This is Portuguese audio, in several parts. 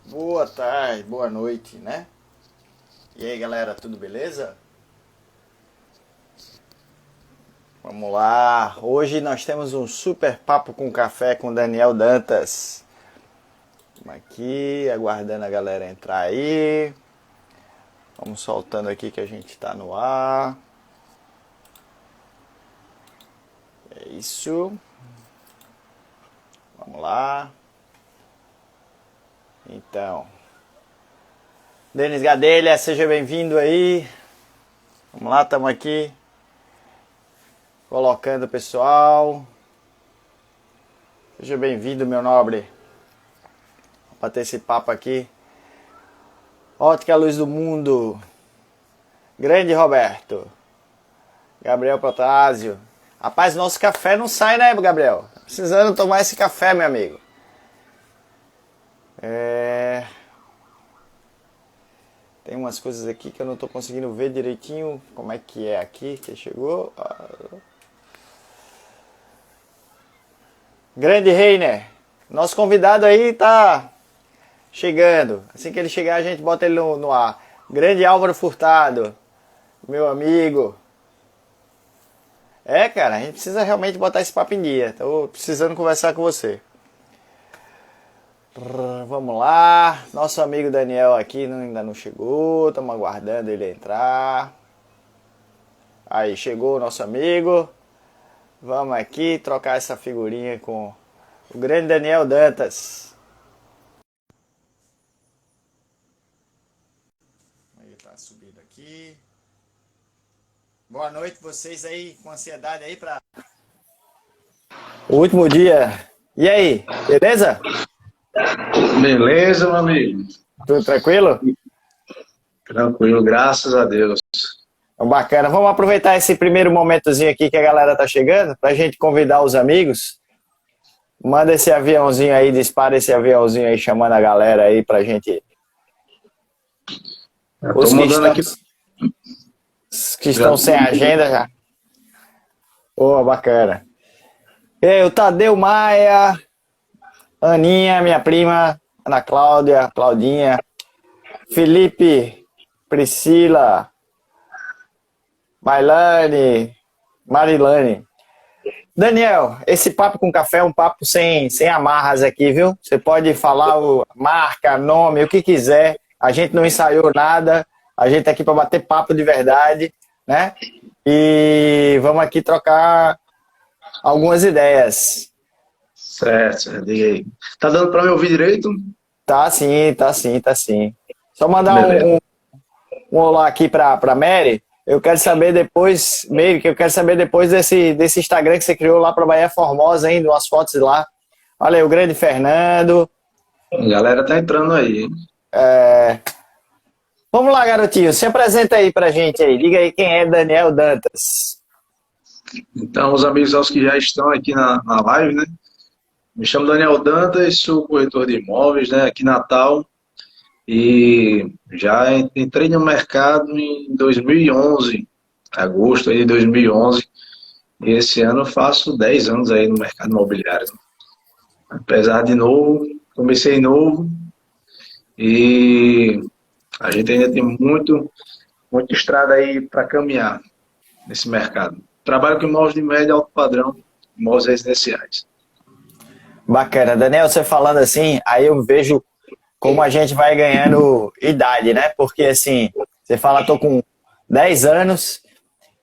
Boa tarde, boa noite, né? E aí, galera, tudo beleza? Vamos lá. Hoje nós temos um super papo com café com Daniel Dantas. Estamos aqui aguardando a galera entrar aí. Vamos soltando aqui que a gente está no ar. É isso. Vamos lá. Então, Denis Gadelha, seja bem-vindo aí. Vamos lá, estamos aqui colocando o pessoal. Seja bem-vindo, meu nobre. Vamos bater esse papo aqui. Ótica Luz do Mundo. Grande Roberto. Gabriel Protásio. Rapaz, nosso café não sai, né, Gabriel? Precisando tomar esse café, meu amigo. Tem umas coisas aqui que eu não estou conseguindo ver direitinho. Como é que é aqui que chegou? Grande Reiner. Nosso convidado aí tá chegando. Assim que ele chegar, a gente bota ele no ar. Grande Álvaro Furtado. Meu amigo. Cara, a gente precisa realmente botar esse papo em dia. Tô precisando conversar com você. Vamos lá. Nosso amigo Daniel aqui ainda não chegou. Estamos aguardando ele entrar. Aí, chegou o nosso amigo. Vamos aqui trocar essa figurinha com o grande Daniel Dantas. Ele tá subindo aqui. Boa noite vocês aí com ansiedade aí para o último dia. E aí, beleza? Beleza, meu amigo? Tudo tranquilo? Tranquilo, graças a Deus. Bacana. Vamos aproveitar esse primeiro momentozinho aqui que a galera tá chegando pra gente convidar os amigos. Manda esse aviãozinho aí, dispara esse aviãozinho aí chamando a galera aí pra gente. Eu tô mandando aqui. Os que estão sem agenda já. Bacana. O Tadeu Maia, Aninha, minha prima, Ana Cláudia, Claudinha, Felipe, Priscila, Mailane, Marilane. Daniel, esse papo com café é um papo sem amarras aqui, viu? Você pode falar marca, nome, o que quiser. A gente não ensaiou nada. A gente tá aqui para bater papo de verdade, né? E vamos aqui trocar algumas ideias. Certo, diga aí. Tá dando para me ouvir direito? Tá sim, tá sim, tá sim. Só mandar um olá aqui para Mary. Eu quero saber depois, Mary, que eu quero saber depois desse Instagram que você criou lá para Bahia Formosa, hein? Umas fotos lá. Olha aí, o grande Fernando. A galera tá entrando aí. Vamos lá, garotinho. Se apresenta aí pra gente aí. Diga aí quem é Daniel Dantas. Então, os amigos aos que já estão aqui na live, né? Me chamo Daniel Dantas, sou corretor de imóveis, né? Aqui em Natal. E já entrei no mercado em 2011, agosto aí de 2011. E esse ano eu faço 10 anos aí no mercado imobiliário. Apesar de novo, comecei novo e a gente ainda tem muita estrada aí para caminhar nesse mercado. Trabalho com imóveis de médio e alto padrão, imóveis residenciais. Bacana. Daniel, você falando assim, aí eu vejo como a gente vai ganhando idade, né? Porque assim, você fala, tô com 10 anos,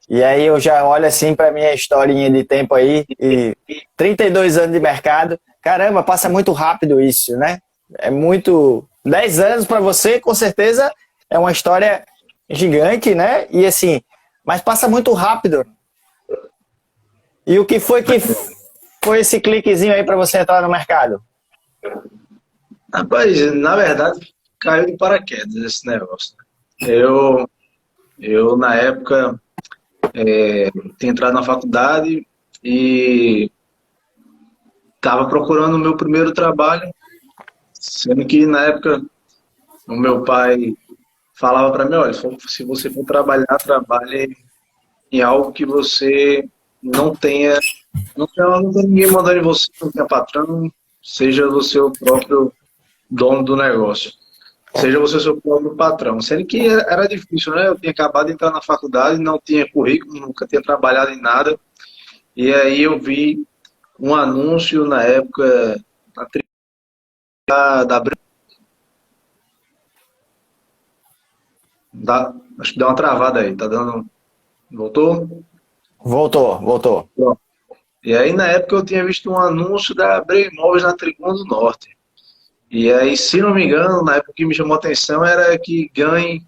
e aí eu já olho assim pra minha historinha de tempo aí, e 32 anos de mercado. Caramba, passa muito rápido isso, né? É muito... 10 anos pra você, com certeza, é uma história gigante, né? E assim, mas passa muito rápido. E o que foi esse cliquezinho aí pra você entrar no mercado? Rapaz, na verdade, caiu de paraquedas esse negócio. Eu na época, tinha entrado na faculdade e estava procurando o meu primeiro trabalho, sendo que na época o meu pai falava para mim, olha, se você for trabalhar, trabalhe em algo que você não tenha, não tenha ninguém mandando em você, não tenha patrão, seja você o próprio dono do negócio. Seja você seu próprio patrão. Sendo que era difícil, né? Eu tinha acabado de entrar na faculdade, não tinha currículo, nunca tinha trabalhado em nada. E aí eu vi um anúncio na época da acho que deu uma travada aí, tá dando. Voltou? Voltou. Pronto. E aí na época eu tinha visto um anúncio da Abreu Imóveis na Tribuna do Norte. E aí, se não me engano, na época o que me chamou a atenção era que ganhe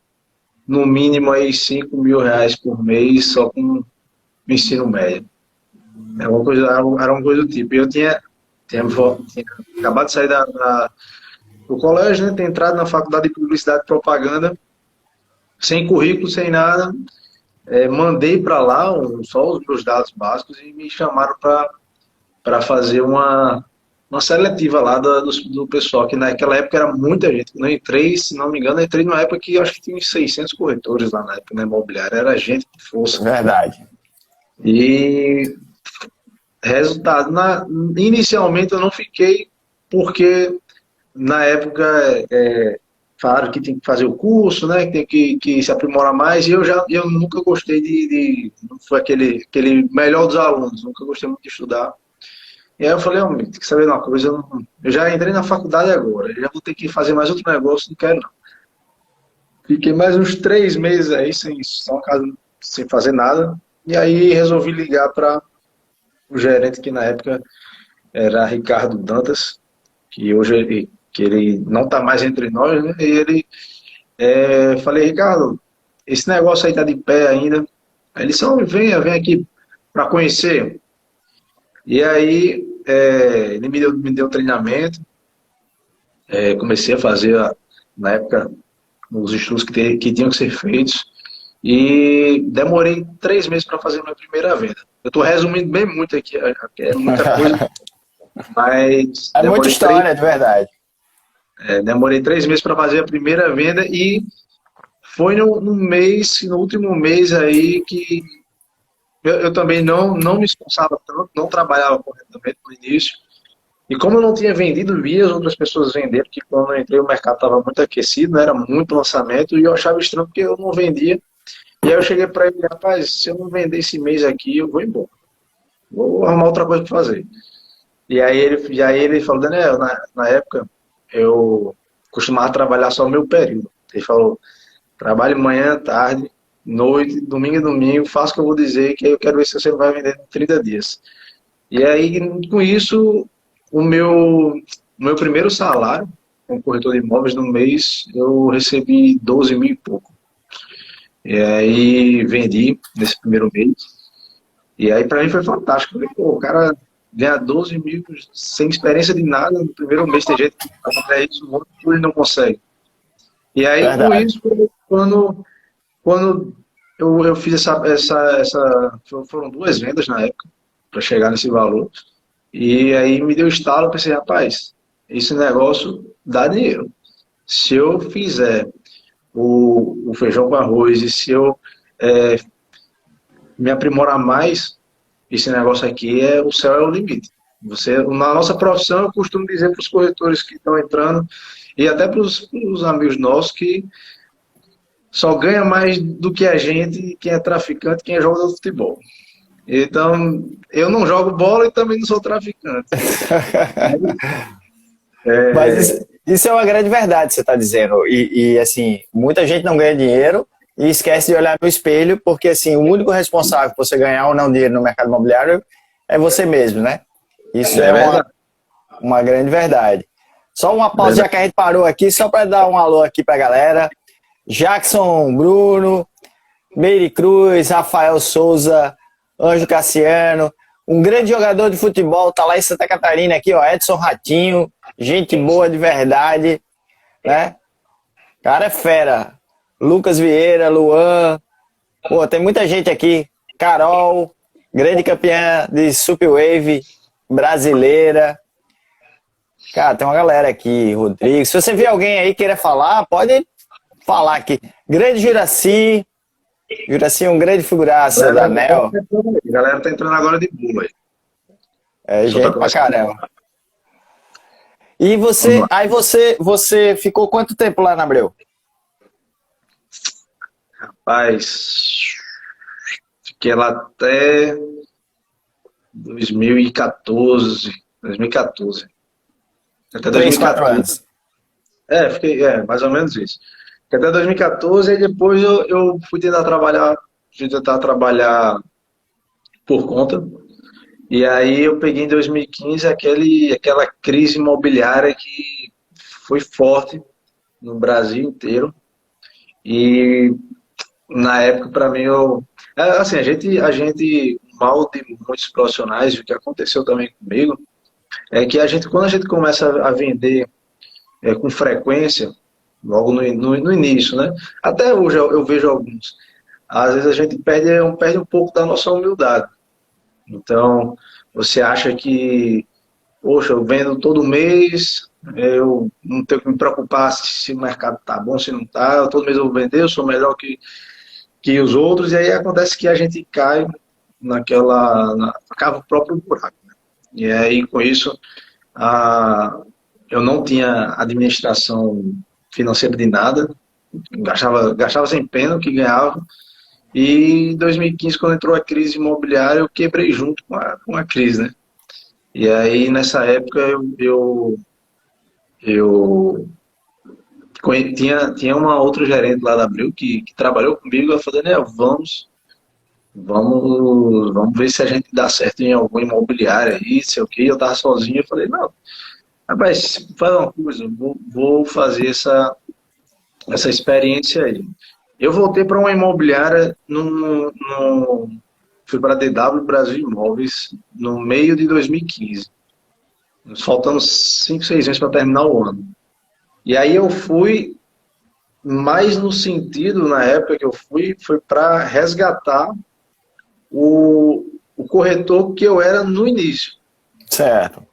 no mínimo aí R$ 5.000 por mês só com o ensino médio. Era uma coisa do tipo. Eu tinha acabado de sair do colégio, né? Tinha entrado na faculdade de Publicidade e Propaganda, sem currículo, sem nada. Mandei para lá só os meus dados básicos e me chamaram para fazer uma seletiva lá do pessoal, que naquela época era muita gente. Eu entrei, se não me engano, entrei numa época que eu acho que tinha uns 600 corretores lá na época na imobiliária. Era gente de força. Verdade. E resultado, inicialmente eu não fiquei, porque na época falaram que tem que fazer o curso, né, que tem que se aprimorar mais, e eu nunca gostei não foi aquele melhor dos alunos, nunca gostei muito de estudar. E aí eu falei, tem que saber de uma coisa, eu já entrei na faculdade agora, eu já vou ter que fazer mais outro negócio, não quero não. Fiquei mais uns 3 meses aí, sem fazer nada, e aí resolvi ligar para o gerente, que na época era Ricardo Dantas, que hoje ele não está mais entre nós, né? E ele falei, Ricardo, esse negócio aí tá de pé ainda. Aí ele disse, vem aqui para conhecer. E aí ele me deu treinamento, comecei a fazer na época os estudos que tinham que ser feitos. E demorei 3 meses para fazer a minha primeira venda. Eu estou resumindo bem muito aqui, é muita coisa, mas É muita história, de verdade. Demorei 3 meses para fazer a primeira venda e foi no último mês aí que eu também não me esforçava tanto, não trabalhava corretamente no início. E como eu não tinha vendido, via as outras pessoas vender, porque quando eu entrei o mercado estava muito aquecido, né, era muito lançamento, e eu achava estranho porque eu não vendia. E aí eu cheguei para ele, rapaz, se eu não vender esse mês aqui, eu vou embora. Vou arrumar outra coisa para fazer. E aí ele falou, Daniel, na época, eu costumava trabalhar só o meu período. Ele falou, trabalhe manhã, tarde, noite, domingo e domingo, faça o que eu vou dizer, que aí eu quero ver se você vai vender em 30 dias. E aí, com isso, o meu primeiro salário, como corretor de imóveis, no mês, eu recebi 12 mil e pouco. E aí, vendi nesse primeiro mês. E aí, para mim, foi fantástico. Eu falei, pô, o cara ganha 12 mil sem experiência de nada no primeiro mês, tem gente que faz isso, o outro ele não consegue. E aí, verdade, com isso, quando eu fiz foram 2 vendas na época, para chegar nesse valor, e aí me deu estalo, eu pensei, rapaz, esse negócio dá dinheiro. Se eu fizer o feijão com arroz, e se eu me aprimorar mais, esse negócio aqui o céu é o limite. Na nossa profissão, eu costumo dizer para os corretores que estão entrando, e até para os amigos nossos, que só ganha mais do que a gente, quem é traficante, quem é jogador de futebol. Então, eu não jogo bola e também não sou traficante. Mas isso é uma grande verdade, você está dizendo. E, assim, muita gente não ganha dinheiro e esquece de olhar no espelho, porque, assim, o único responsável por você ganhar ou não dinheiro no mercado imobiliário é você mesmo, né? Isso é uma grande verdade. Só uma pausa, já que a gente parou aqui, só para dar um alô aqui para a galera. Jackson Bruno, Meire Cruz, Rafael Souza, Anjo Cassiano, um grande jogador de futebol, tá lá em Santa Catarina aqui, ó, Edson Ratinho, gente boa de verdade, né? Cara é fera. Lucas Vieira, Luan, pô, tem muita gente aqui. Carol, grande campeã de Superwave brasileira. Cara, tem uma galera aqui, Rodrigo. Se você vê alguém aí queira falar, pode falar aqui. Grande Juraci, um grande figuraça da NEL. A galera tá entrando agora de boa aí. Gente pra caramba. E Vamos lá. você ficou quanto tempo lá na Abreu? Rapaz, fiquei lá até 2014. 2014. Até 3, 4 2014. anos. Fiquei, mais ou menos isso. Fiquei até 2014 e depois eu fui tentar trabalhar por conta. E aí eu peguei em 2015 aquela crise imobiliária que foi forte no Brasil inteiro. E na época, para mim, assim, mal de muitos profissionais, o que aconteceu também comigo, é que quando a gente começa a vender com frequência, logo no início, né? Até hoje eu vejo alguns. Às vezes a gente perde um pouco da nossa humildade. Então, você acha que, poxa, eu vendo todo mês, eu não tenho que me preocupar se o mercado tá bom, se não tá, todo mês eu vou vender, eu sou melhor que os outros, e aí acontece que a gente cai acaba o próprio buraco. Né? E aí, com isso, eu não tinha administração financeira de nada, gastava sem pena o que ganhava, e em 2015, quando entrou a crise imobiliária, eu quebrei junto com a crise, né? E aí, nessa época, eu tinha uma outra gerente lá da Abril que trabalhou comigo, ela falou, Daniel, vamos ver se a gente dá certo em alguma imobiliária aí, sei o quê. Eu tava sozinho, eu falei, não, rapaz, faz uma coisa, vou fazer essa experiência aí. Eu voltei para uma imobiliária fui para a DW Brasil Imóveis no meio de 2015, faltando 5, 6 meses para terminar o ano. E aí eu fui mais no sentido, na época que eu fui, foi para resgatar o corretor que eu era no início. Certo.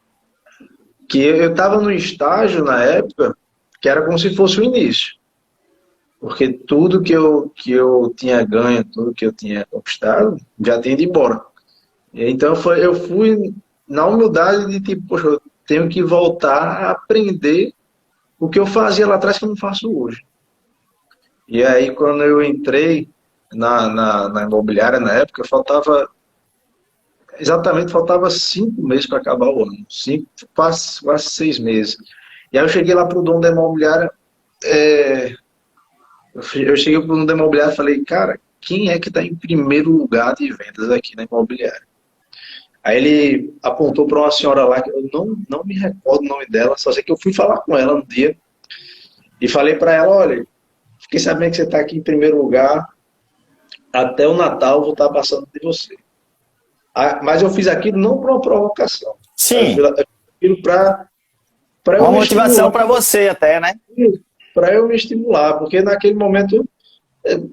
Que eu estava no estágio na época que era como se fosse o início. Porque tudo que eu tinha ganho, tudo que eu tinha conquistado, já tinha ido embora. Então eu fui na humildade de tipo, poxa, eu tenho que voltar a aprender o que eu fazia lá atrás que eu não faço hoje. E aí quando eu entrei na imobiliária na época, faltava 5 meses para acabar o ano. Quase 6 meses. E aí eu cheguei lá para o dono da imobiliária, eu cheguei para o dono da imobiliária e falei, cara, quem é que está em primeiro lugar de vendas aqui na imobiliária? Aí ele apontou para uma senhora lá, que eu não me recordo o nome dela, só sei que eu fui falar com ela no dia e falei para ela, olha, fiquei sabendo que você está aqui em primeiro lugar, até o Natal eu vou estar passando de você. Mas eu fiz aquilo não para uma provocação. Eu fiz Sim. aquilo para eu Uma me motivação estimular. para você até, né? Para eu me estimular, porque naquele momento,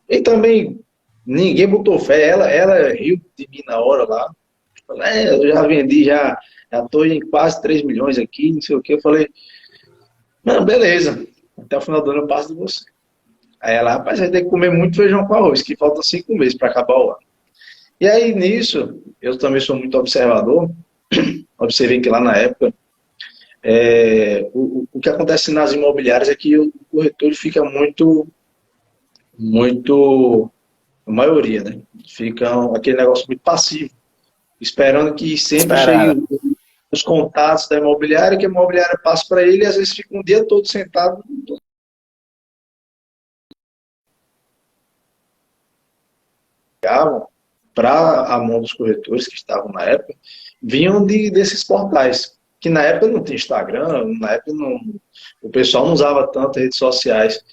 e também ninguém botou fé, ela riu de mim na hora lá, eu já vendi, já estou em quase 3 milhões aqui, não sei o que, eu falei, não, beleza, até o final do ano eu passo de você. Aí ela, rapaz, vai ter que comer muito feijão com arroz, que faltam 5 meses para acabar o ano. E aí, nisso, eu também sou muito observador, observei que lá na época, o que acontece nas imobiliárias é que o corretor fica muito, a maioria, né? Fica aquele negócio muito passivo, esperando que sempre Esperando. chegue os contatos da imobiliária, que a imobiliária passa para ele e às vezes fica um dia todo sentado para a mão dos corretores que estavam na época, vinham desses portais, que na época não tinha Instagram, na época o pessoal não usava tanto redes sociais.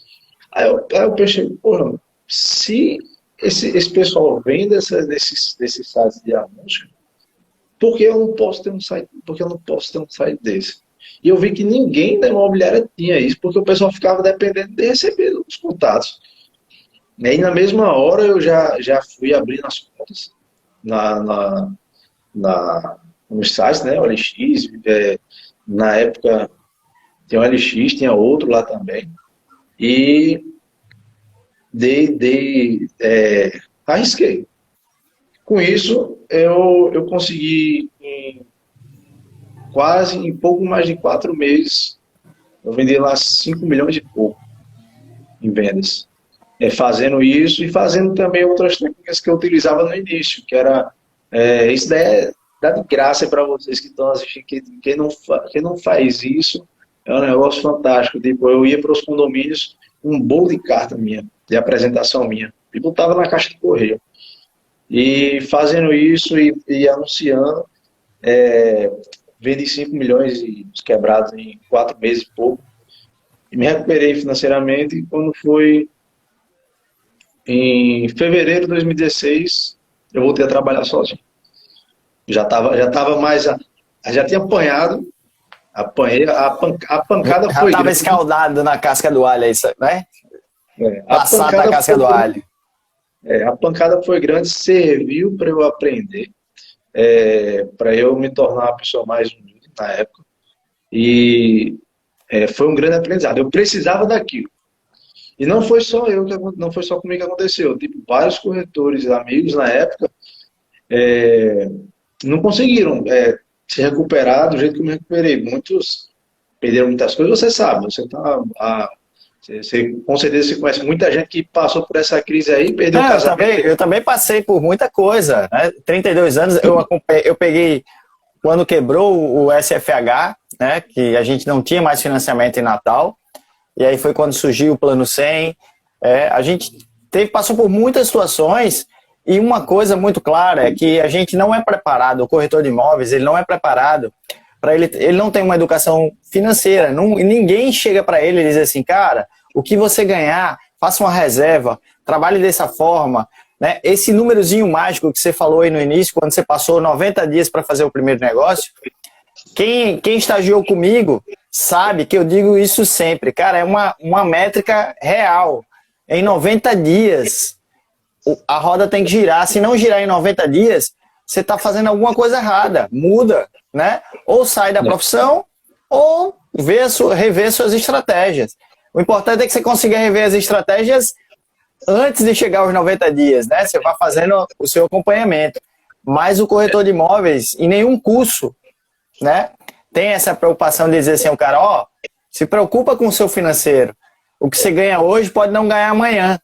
Aí eu pensei, porra, se esse pessoal vem desses sites de anúncio, por que eu não posso ter um site, porque eu não posso ter um site desse? E eu vi que ninguém da imobiliária tinha isso, porque o pessoal ficava dependendo de receber os contatos. E aí, na mesma hora, eu já fui abrindo as contas na, na, nos sites, né? OLX, na época tinha o OLX, tinha outro lá também. E arrisquei. Com isso, eu consegui, em quase, em pouco mais de 4 meses, eu vendi lá 5 milhões e pouco em vendas. Fazendo isso e fazendo também outras técnicas que eu utilizava no início, que era, isso daí dá de graça para vocês que estão assistindo, quem não faz isso, é um negócio fantástico. Tipo, eu ia para os condomínios, um bolo de carta minha, de apresentação minha, e botava na caixa de correio. E fazendo isso e anunciando, vendi 5 milhões e quebrados em 4 meses e pouco. E me recuperei financeiramente. E quando foi em fevereiro de 2016, eu voltei a trabalhar sozinho. Já mais. Já tinha apanhado. Apanhei. A pancada Já foi. estava escaldado na casca do alho, isso, né? Passado da casca do alho. A pancada foi grande, serviu para eu aprender, para eu me tornar uma pessoa mais humilde na época. E foi um grande aprendizado. Eu precisava daquilo. E não foi só não foi só comigo que aconteceu. Tipo, vários corretores, amigos na época, não conseguiram se recuperar do jeito que eu me recuperei. Muitos perderam muitas coisas, você sabe. Com certeza você conhece muita gente que passou por essa crise aí, perdeu o casamento. Eu também passei por muita coisa, né? 32 anos, eu peguei quando quebrou o SFH, né? Que a gente não tinha mais financiamento em Natal, e aí foi quando surgiu o Plano 100. A gente passou por muitas situações, e uma coisa muito clara é que a gente não é preparado, o corretor de imóveis, ele não é preparado para ele não tem uma educação financeira, ninguém chega para ele e diz assim, cara, o que você ganhar, faça uma reserva, trabalhe dessa forma, né? Esse númerozinho mágico que você falou aí no início, quando você passou 90 dias para fazer o primeiro negócio, quem estagiou comigo sabe que eu digo isso sempre, cara, é uma métrica real. Em 90 dias, a roda tem que girar, se não girar em 90 dias, você está fazendo alguma coisa errada, muda, né? Ou sai da profissão, ou rever suas estratégias. O importante é que você consiga rever as estratégias antes de chegar aos 90 dias, né? Você vai fazendo o seu acompanhamento. Mas o corretor de imóveis, em nenhum curso, né, tem essa preocupação de dizer assim, o cara, se preocupa com o seu financeiro. O que você ganha hoje pode não ganhar amanhã,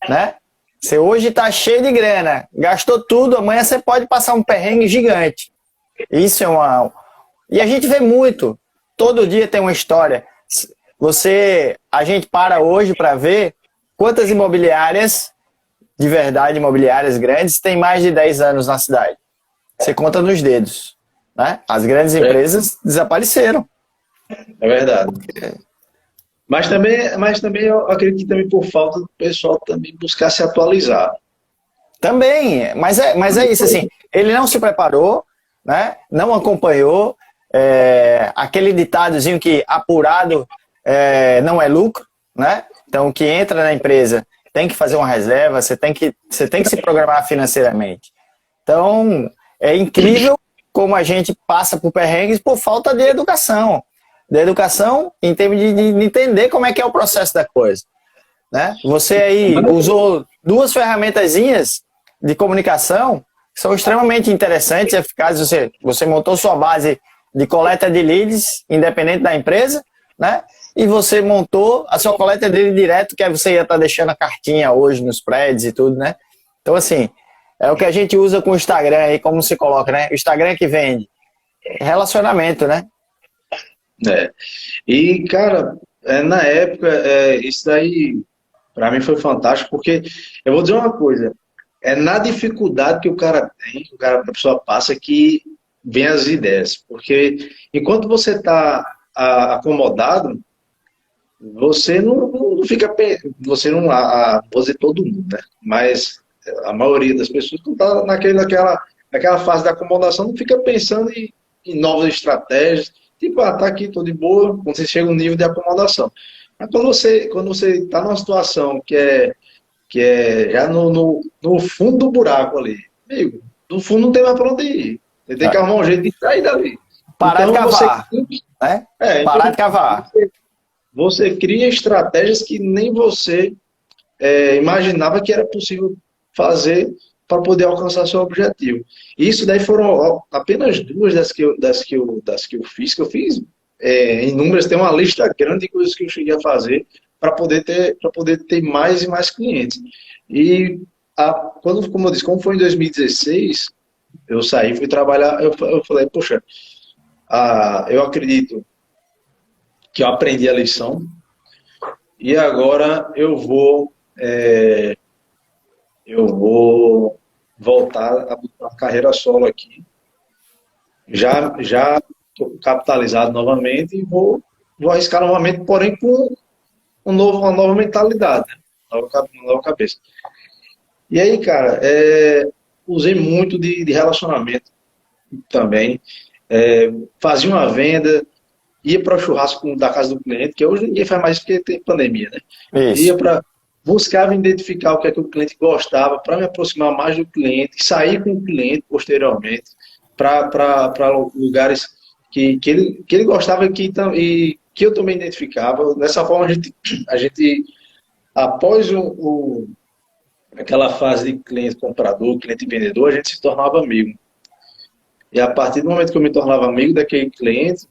né? Você hoje está cheio de grana, gastou tudo, amanhã você pode passar um perrengue gigante. Isso é E a gente vê muito, todo dia tem uma história. A gente para hoje para ver quantas imobiliárias, de verdade, imobiliárias grandes, tem mais de 10 anos na cidade. Você conta nos dedos, né? As grandes empresas desapareceram. É verdade. Mas também eu acredito que também por falta do pessoal também buscar se atualizar. Também, mas é isso, assim, ele não se preparou, né? Não acompanhou, aquele ditadozinho que apurado não é lucro, né? Então, o que entra na empresa tem que fazer uma reserva, você tem que se programar financeiramente. Então, é incrível como a gente passa por perrengues por falta de educação. De educação em termos de entender como é que é o processo da coisa, né? Você aí usou 2 ferramentazinhas de comunicação que são extremamente interessantes e eficazes. Você montou sua base de coleta de leads, independente da empresa, né? E você montou a sua coleta de leads direto, que aí você ia estar deixando a cartinha hoje nos prédios e tudo, né? Então, assim, é o que a gente usa com o Instagram aí, como se coloca, né? O Instagram que vende. Relacionamento, né? E, cara, na época, isso daí, pra mim foi fantástico, porque eu vou dizer uma coisa, na dificuldade que o cara tem, a pessoa passa, que vem as ideias, porque enquanto você está acomodado, você não fica, você não, vou dizer todo mundo, né? Mas a maioria das pessoas não está naquela fase da acomodação, não fica pensando em novas estratégias. Tipo, tá aqui, tô de boa, quando você chega no nível de acomodação. Mas quando você tá numa situação que é já no fundo do buraco ali, amigo, no fundo não tem mais para onde ir. Você tem que arrumar um jeito de sair dali. Parar de cavar, né? Parar de cavar. Você cria estratégias que nem você imaginava que era possível fazer para poder alcançar seu objetivo. E isso daí foram apenas duas das que eu fiz, inúmeras, tem uma lista grande de coisas que eu cheguei a fazer para poder ter mais e mais clientes. E como eu disse, como foi em 2016, eu saí, fui trabalhar, eu falei, poxa, eu acredito que eu aprendi a lição e agora eu vou voltar a carreira solo aqui. Já estou capitalizado novamente e vou arriscar novamente, porém com uma nova mentalidade, né? Uma nova cabeça. E aí, cara, usei muito de relacionamento também. Fazia uma venda, ia para o churrasco da casa do cliente, que hoje ninguém faz mais porque tem pandemia, né? Isso. Buscava identificar o que é que o cliente gostava, para me aproximar mais do cliente, sair com o cliente posteriormente para lugares que ele gostava e que eu também identificava. Dessa forma, a gente após aquela fase de cliente comprador, cliente vendedor, a gente se tornava amigo. E a partir do momento que eu me tornava amigo daquele cliente,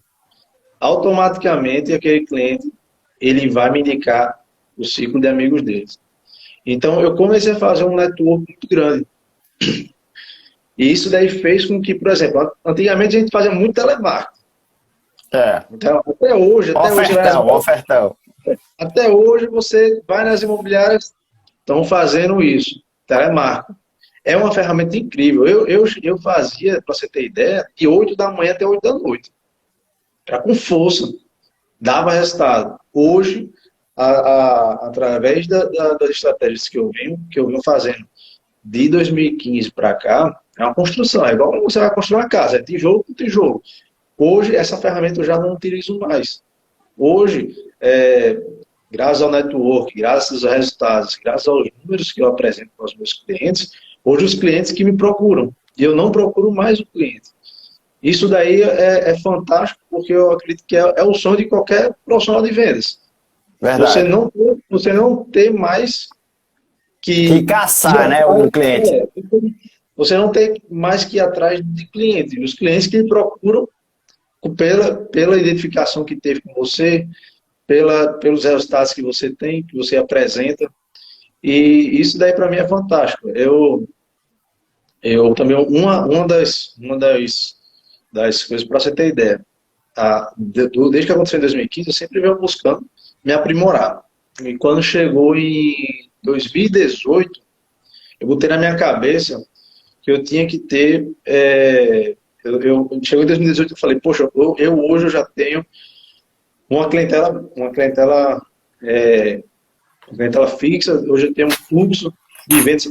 automaticamente aquele cliente ele vai me indicar o ciclo de amigos deles. Então eu comecei a fazer um network muito grande. E isso daí fez com que, por exemplo, antigamente a gente fazia muito telemarketing. Então, até hoje Ofertão. Até hoje você vai nas imobiliárias, estão fazendo isso, telemarketing. É uma ferramenta incrível. Eu fazia, para você ter ideia, de 8 da manhã até 8 da noite. Era com força. Dava resultado. Hoje, através das estratégias que eu venho fazendo de 2015 para cá, é uma construção. É igual você vai construir uma casa, é tijolo com tijolo. Hoje, essa ferramenta eu já não utilizo mais. Hoje, graças ao network, graças aos resultados, graças aos números que eu apresento para os meus clientes, hoje os clientes que me procuram, e eu não procuro mais o cliente. Isso daí é fantástico, porque eu acredito que é o sonho de qualquer profissional de vendas. Verdade. Você não ter mais que caçar, né, um cliente. Você não tem mais que ir atrás de clientes. Os clientes que procuram pela identificação que teve com você, pelos resultados que você tem, que você apresenta. E isso daí para mim é fantástico. Eu também, uma das coisas, para você ter ideia, desde que aconteceu em 2015, eu sempre venho buscando me aprimorar. E quando chegou em 2018, eu botei na minha cabeça que eu tinha que ter. Chegou em 2018 e falei, poxa, hoje eu já tenho uma clientela fixa, hoje eu tenho um fluxo de vendas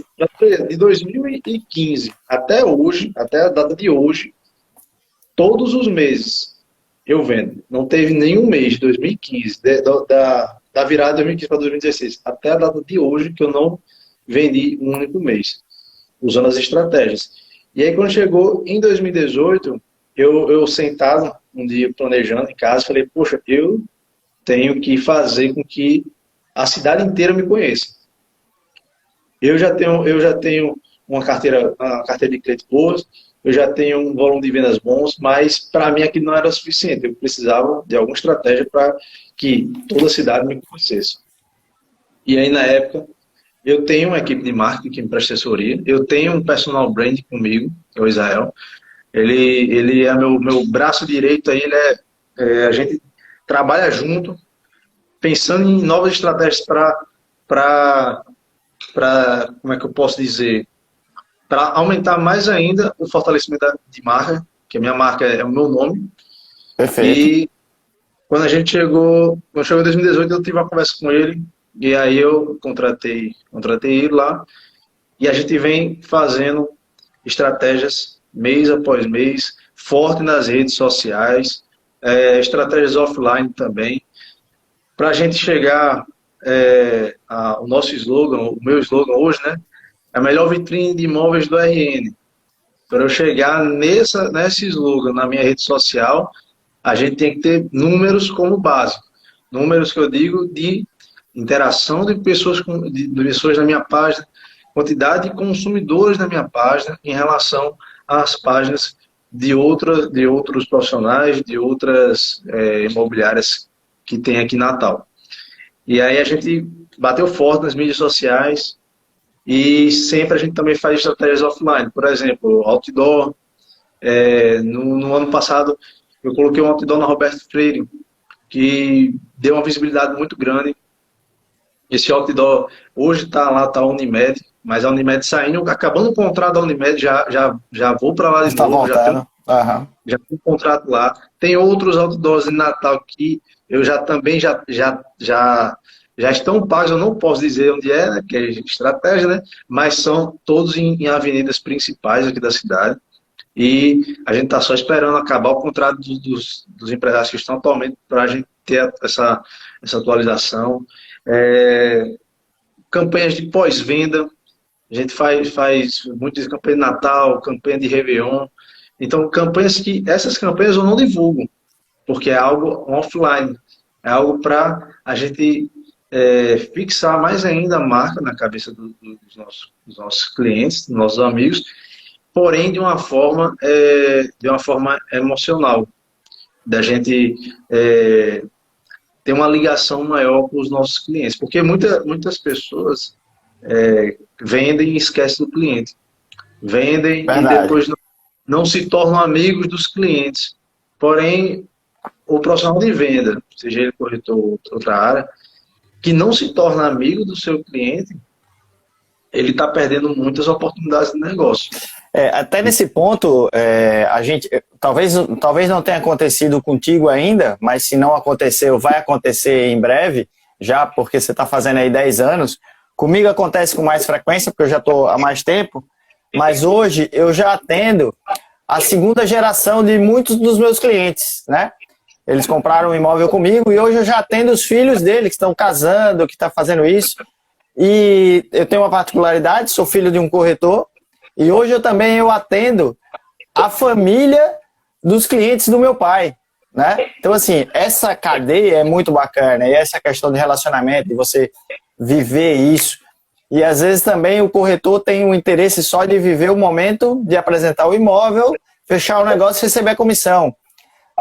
de 2015 até hoje, até a data de hoje, todos os meses eu vendo. Não teve nenhum mês de 2015, da virada de 2015 para 2016, até a data de hoje que eu não vendi um único mês, usando as estratégias. E aí quando chegou em 2018, eu sentado um dia planejando em casa, falei, poxa, eu tenho que fazer com que a cidade inteira me conheça. Eu já tenho uma carteira de clientes boas, eu já tenho um volume de vendas bons, mas para mim aquilo não era suficiente. Eu precisava de alguma estratégia para que toda a cidade me conhecesse. E aí, na época, eu tenho uma equipe de marketing que me presta assessoria, eu tenho um personal brand comigo, que é o Israel. Ele é meu braço direito, aí a gente trabalha junto, pensando em novas estratégias para como é que eu posso dizer, para aumentar mais ainda o fortalecimento de marca, que a minha marca é o meu nome. Perfeito. E quando chegou em 2018, eu tive uma conversa com ele, e aí eu contratei ele lá, e a gente vem fazendo estratégias mês após mês, forte nas redes sociais, estratégias offline também, para a gente chegar o nosso slogan, o meu slogan hoje, né? A melhor vitrine de imóveis do RN. Para eu chegar nesse slogan na minha rede social, a gente tem que ter números como base. Números que eu digo de interação de pessoas na minha página, quantidade de consumidores na minha página em relação às páginas de outros profissionais, de outras imobiliárias que tem aqui em Natal. E aí a gente bateu forte nas mídias sociais e sempre a gente também faz estratégias offline. Por exemplo, outdoor. No ano passado eu coloquei um outdoor na Roberto Freire, que deu uma visibilidade muito grande. Esse outdoor hoje está lá, está a Unimed, mas a Unimed saindo, acabando o contrato da Unimed, já vou para lá de Está novo, voltando. já tenho um contrato lá. Tem outros outdoors em Natal que eu já estão pagos, eu não posso dizer onde é, né, que é estratégia, né, mas são todos em avenidas principais aqui da cidade. E a gente está só esperando acabar o contrato dos empresários que estão atualmente para a gente ter essa atualização. Campanhas de pós-venda, a gente faz muitas campanhas de Natal, campanha de Réveillon. Então, essas campanhas eu não divulgo, porque é algo offline, é algo para a gente fixar mais ainda a marca na cabeça dos nossos clientes, dos nossos amigos, porém de uma forma emocional, da gente ter uma ligação maior com os nossos clientes, porque muitas pessoas vendem e esquecem do cliente, vendem Verdade. e depois não se tornam amigos dos clientes. Porém, o profissional de venda, seja ele corretor ou outra área, que não se torna amigo do seu cliente, ele está perdendo muitas oportunidades de negócio. Até nesse ponto, a gente talvez não tenha acontecido contigo ainda, mas se não aconteceu, vai acontecer em breve, já porque você está fazendo aí 10 anos. Comigo acontece com mais frequência, porque eu já estou há mais tempo, mas hoje eu já atendo a segunda geração de muitos dos meus clientes, né? Eles compraram um imóvel comigo e hoje eu já atendo os filhos deles que estão casando, que estão fazendo isso. E eu tenho uma particularidade, sou filho de um corretor, e hoje eu atendo a família dos clientes do meu pai, né? Então, assim, essa cadeia é muito bacana, e essa questão de relacionamento, de você viver isso. E às vezes também o corretor tem um interesse só de viver o momento de apresentar o imóvel, fechar o negócio e receber a comissão.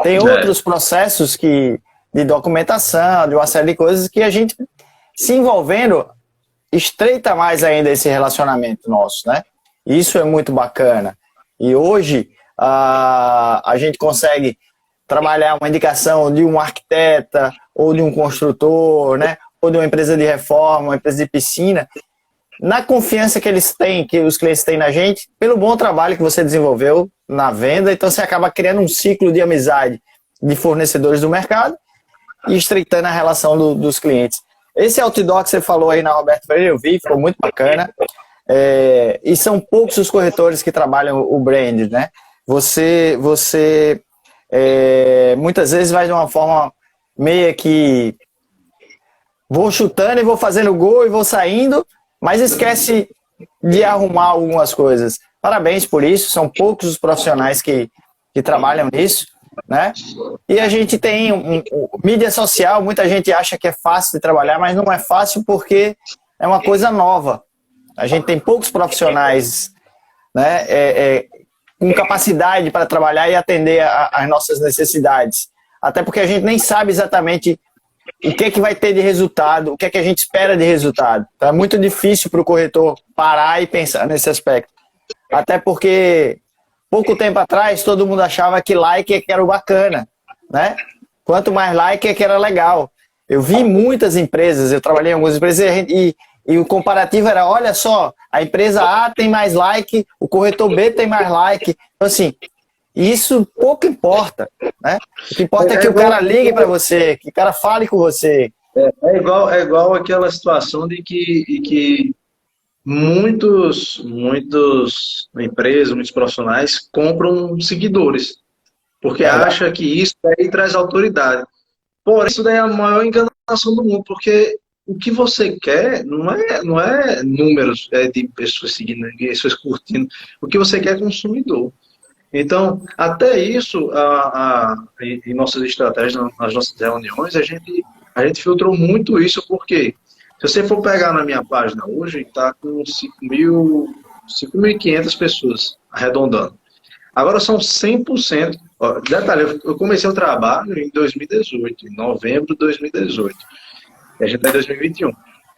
Tem outros processos de documentação, de uma série de coisas que a gente, se envolvendo, estreita mais ainda esse relacionamento nosso, né? Isso é muito bacana. E hoje a gente consegue trabalhar uma indicação de um arquiteta ou de um construtor, né? Ou de uma empresa de reforma, uma empresa de piscina, na confiança que eles têm, que os clientes têm na gente, pelo bom trabalho que você desenvolveu na venda. Então você acaba criando um ciclo de amizade de fornecedores do mercado e estreitando a relação dos clientes. Esse outdoor que você falou aí na Roberto Freire, eu vi, ficou muito bacana. E são poucos os corretores que trabalham o brand, né? Você muitas vezes vai de uma forma meio que vou chutando e vou fazendo gol e vou saindo, mas esquece de arrumar algumas coisas. Parabéns por isso, são poucos os profissionais que trabalham nisso, né? E a gente tem mídia social, muita gente acha que é fácil de trabalhar, mas não é fácil porque é uma coisa nova. A gente tem poucos profissionais, né, com capacidade para trabalhar e atender às nossas necessidades. Até porque a gente nem sabe exatamente o que vai ter de resultado, o que a gente espera de resultado. Então é muito difícil para o corretor parar e pensar nesse aspecto. Até porque, pouco tempo atrás, todo mundo achava que like é que era o bacana, né? Quanto mais like é que era legal. Eu vi muitas empresas, eu trabalhei em algumas empresas e o comparativo era, olha só, a empresa A tem mais like, o corretor B tem mais like. Então, assim, isso pouco importa, né? O que importa é que o cara ligue para você, que o cara fale com você. É igual aquela situação de que muitas empresas, muitos profissionais compram seguidores, porque acham que isso aí traz autoridade. Porém, isso daí é a maior enganação do mundo, porque o que você quer não é números de pessoas seguindo, pessoas curtindo. O que você quer é consumidor. Então, até isso, em nossas estratégias, nas nossas reuniões, a gente filtrou muito isso, porque Se você for pegar na minha página hoje, está com 5.500 pessoas, arredondando. Agora são 100%. Ó, detalhe, eu comecei o trabalho em 2018, em novembro de 2018. E a gente está em 2021.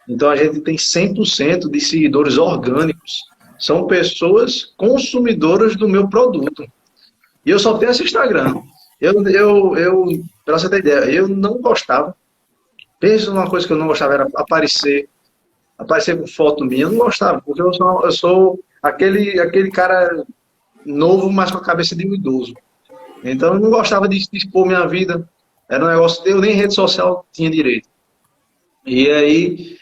Então a gente tem 100% de seguidores orgânicos. São pessoas consumidoras do meu produto. E eu só tenho esse Instagram. Pra você ter ideia, eu não gostava. Pensa numa coisa que eu não gostava, era aparecer com foto minha. Eu não gostava, porque eu sou aquele cara novo, mas com a cabeça de um idoso. Então eu não gostava de expor minha vida. Era um negócio, eu nem rede social tinha direito. E aí,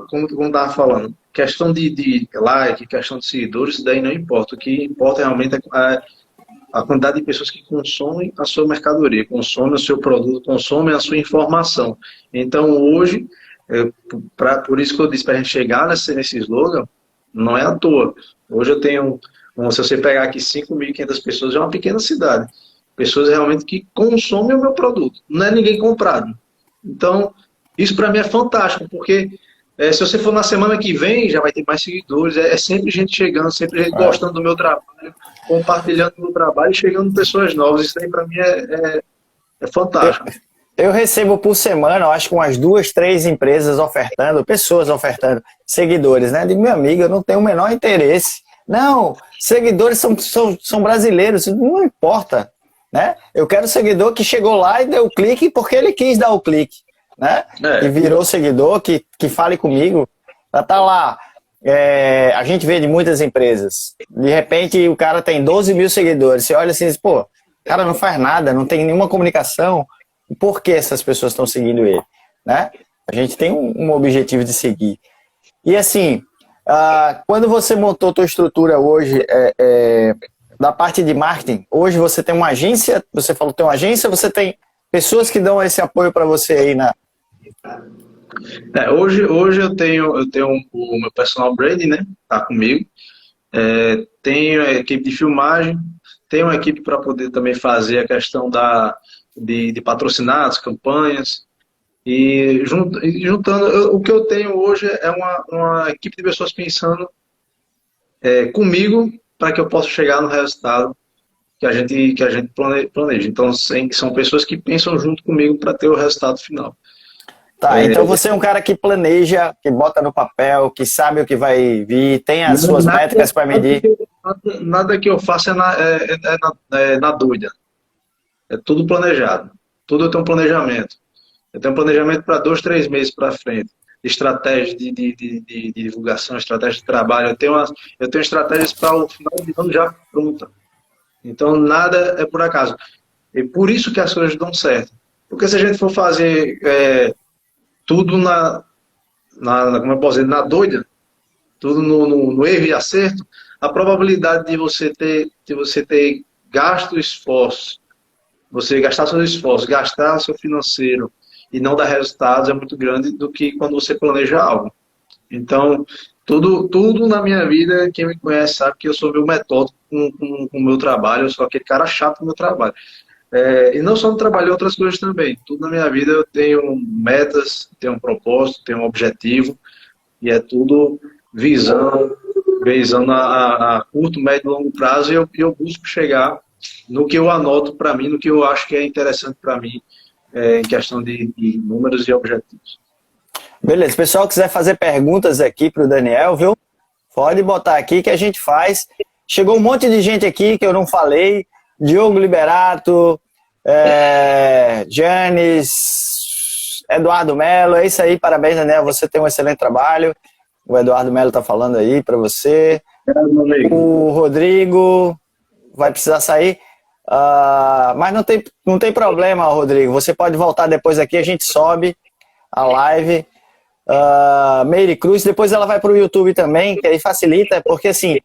como eu estava falando, questão de like, questão de seguidores, isso daí não importa. O que importa realmente é a quantidade de pessoas que consomem a sua mercadoria, consomem o seu produto, consomem a sua informação. Então hoje, por isso que eu disse para a gente chegar nesse slogan, não é à toa. Hoje eu tenho, se você pegar aqui 5.500 pessoas, é uma pequena cidade. Pessoas realmente que consomem o meu produto. Não é ninguém comprado. Então, isso para mim é fantástico, porque se você for na semana que vem, já vai ter mais seguidores. É sempre gente chegando, sempre gente gostando do meu trabalho, compartilhando o meu trabalho e chegando pessoas novas. Isso aí para mim é fantástico. Eu recebo por semana, eu acho que umas 2, 3 empresas ofertando, pessoas ofertando seguidores, né? De meu amigo, eu não tenho o menor interesse. Não, seguidores são brasileiros, não importa, né? Eu quero seguidor que chegou lá e deu o clique porque ele quis dar o clique, né? Que virou seguidor, que fale comigo. Ela tá lá. A gente vê de muitas empresas. De repente o cara tem 12 mil seguidores. Você olha assim e diz, pô, o cara não faz nada, não tem nenhuma comunicação. Por que essas pessoas estão seguindo ele? Né? A gente tem um objetivo de seguir. E assim, quando você montou a tua estrutura hoje, da parte de marketing, hoje você tem uma agência, você falou que tem uma agência, você tem pessoas que dão esse apoio para você aí na... Hoje eu tenho o meu personal branding, né? Tá comigo. Tenho a equipe de filmagem, tenho uma equipe para poder também fazer a questão de patrocinar as campanhas. E juntando, o que eu tenho hoje é uma equipe de pessoas pensando comigo para que eu possa chegar no resultado que a gente planeja. Então, são pessoas que pensam junto comigo para ter o resultado final. Tá, então você é um cara que planeja, que bota no papel, que sabe o que vai vir, tem as suas métricas para medir. Nada que eu faça na doida. É tudo planejado. Tudo eu tenho um planejamento. Eu tenho um planejamento para 2, 3 meses para frente. Estratégia de divulgação, estratégia de trabalho. Eu tenho estratégias para o final de ano já pronta. Então, nada é por acaso. E por isso que as coisas dão certo. Porque se a gente for fazer tudo como eu posso dizer, na doida, tudo no erro e acerto, a probabilidade de você ter gasto esforço, você gastar seus esforços, gastar seu financeiro e não dar resultados é muito grande do que quando você planeja algo. Então, tudo na minha vida, quem me conhece sabe que eu sou meio metódico com o meu trabalho, eu sou aquele cara chato no meu trabalho. E não só no trabalho, outras coisas também. Tudo na minha vida eu tenho metas, tenho um propósito, tenho um objetivo, e é tudo visando a curto, médio e longo prazo, e eu busco chegar no que eu anoto para mim, no que eu acho que é interessante para mim, em questão de números e objetivos. Beleza, se o pessoal quiser fazer perguntas aqui para o Daniel, viu? Pode botar aqui que a gente faz. Chegou um monte de gente aqui que eu não falei. Diogo Liberato, Janis, Eduardo Melo, é isso aí, parabéns, Daniel, você tem um excelente trabalho. O Eduardo Melo está falando aí para você. O Rodrigo vai precisar sair. Mas não tem problema, Rodrigo. Você pode voltar depois aqui, a gente sobe a live. Meire Cruz, depois ela vai para o YouTube também, que aí facilita, porque assim,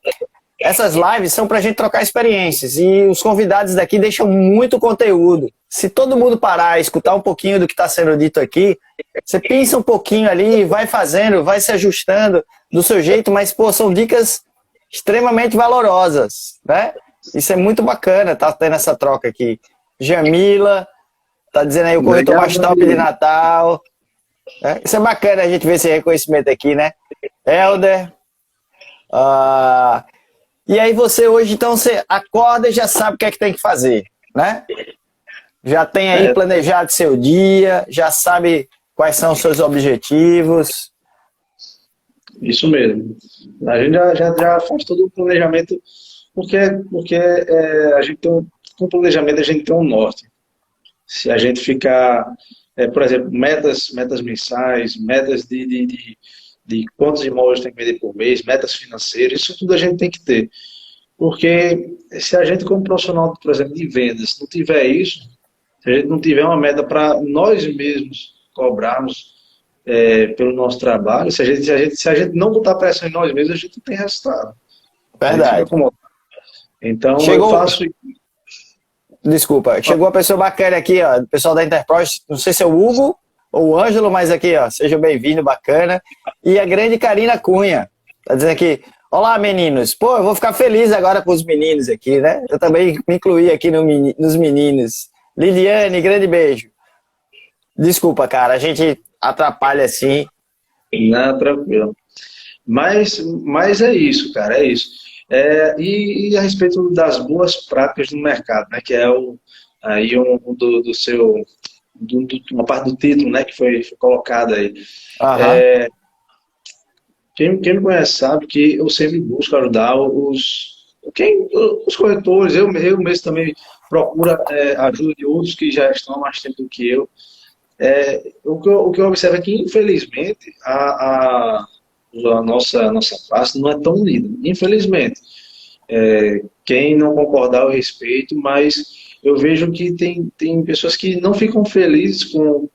essas lives são para a gente trocar experiências e os convidados daqui deixam muito conteúdo. Se todo mundo parar e escutar um pouquinho do que está sendo dito aqui, você pensa um pouquinho ali, vai fazendo, vai se ajustando do seu jeito, mas pô, são dicas extremamente valorosas, né? Isso é muito bacana, tá tendo essa troca aqui. Jamila, tá dizendo aí o corretor mais top de Natal. Isso é bacana a gente ver esse reconhecimento aqui, né? Helder, e aí você hoje, então, você acorda e já sabe o que é que tem que fazer, né? Já tem aí planejado seu dia, já sabe quais são os seus objetivos. Isso mesmo. A gente já faz todo o planejamento, porque a gente tem com o planejamento a gente tem um norte. Se a gente ficar, por exemplo, metas mensais, metas de quantos imóveis tem que vender por mês, metas financeiras, isso tudo a gente tem que ter. Porque se a gente, como profissional, por exemplo, de vendas, não tiver isso, se a gente não tiver uma meta para nós mesmos cobrarmos pelo nosso trabalho, se a gente não botar pressão em nós mesmos, a gente não tem resultado. A gente fica Verdade. acomodado. Então, eu Chegou, faço. desculpa, chegou uma pessoa bacana aqui, ó, o pessoal da Enterprise, não sei se é o Hugo ou o Ângelo, mas aqui, ó, seja bem-vindo, bacana. E a grande Karina Cunha, tá dizendo aqui, olá, meninos. Pô, eu vou ficar feliz agora com os meninos aqui, né? Eu também me incluí aqui nos meninos. Liliane, grande beijo. Desculpa, cara, a gente atrapalha assim. Não, tranquilo. Mas é isso, cara, é isso. E a respeito das boas práticas no mercado, né, que é aí do seu, uma parte do título, né, que foi colocada aí. Aham. Quem me conhece sabe que eu sempre busco ajudar os corretores, eu mesmo também procuro ajuda de outros que já estão há mais tempo do que eu. O que eu observo é que, infelizmente, a nossa classe não é tão unida. Infelizmente. Quem não concordar, eu respeito, mas eu vejo que tem pessoas que não ficam felizes com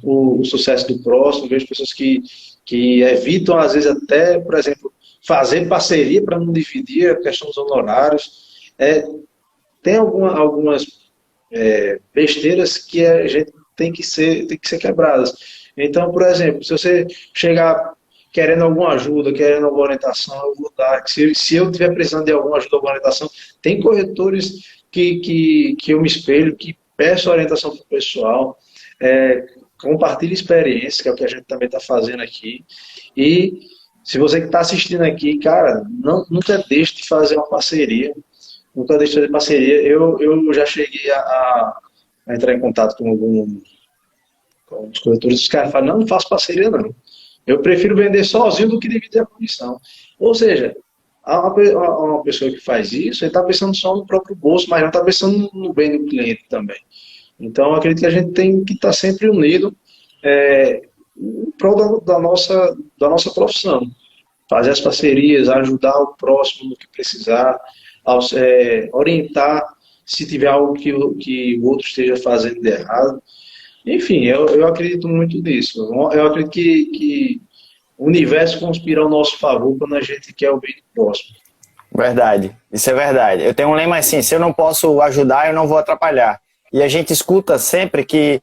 o sucesso do próximo, vejo pessoas que evitam, às vezes, até, por exemplo, fazer parceria para não dividir a questão dos honorários. Tem algumas besteiras que a gente tem que ser quebradas. Então, por exemplo, se você chegar querendo alguma ajuda, querendo alguma orientação, eu vou dar. Se eu estiver precisando de alguma ajuda, alguma orientação, tem corretores que eu me espelho, que peço orientação para o pessoal, compartilhe experiência, que é o que a gente também está fazendo aqui. E se você que está assistindo aqui, cara, nunca deixe de fazer uma parceria. Nunca deixe de fazer parceria. Eu já cheguei a entrar em contato com os corretores, os caras falam, não faço parceria não. Eu prefiro vender sozinho do que dividir a comissão. Ou seja, uma pessoa que faz isso, ele está pensando só no próprio bolso, mas não está pensando no bem do cliente também. Então, eu acredito que a gente tem que estar sempre unido em prol da nossa profissão. Fazer as parcerias, ajudar o próximo no que precisar, orientar se tiver algo que o outro esteja fazendo de errado. Enfim, eu acredito muito nisso. Eu acredito que o universo conspira ao nosso favor quando a gente quer o bem do próximo. Verdade, isso é verdade. Eu tenho um lema assim, se eu não posso ajudar, eu não vou atrapalhar. E a gente escuta sempre que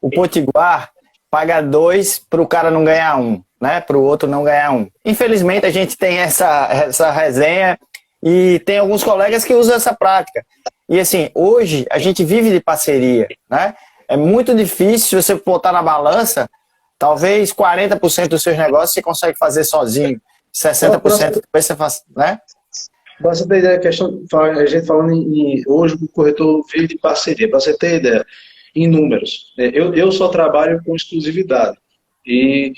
o potiguar paga 2 para o cara não ganhar 1, né? Para o outro não ganhar 1. Infelizmente a gente tem essa resenha e tem alguns colegas que usam essa prática. E assim, hoje a gente vive de parceria, né? É muito difícil você botar na balança, talvez 40% dos seus negócios você consegue fazer sozinho, 60% depois você faz, né? Para você ter ideia, a gente falando hoje o corretor vive de parceria, para você ter ideia, em números. Eu só trabalho com exclusividade e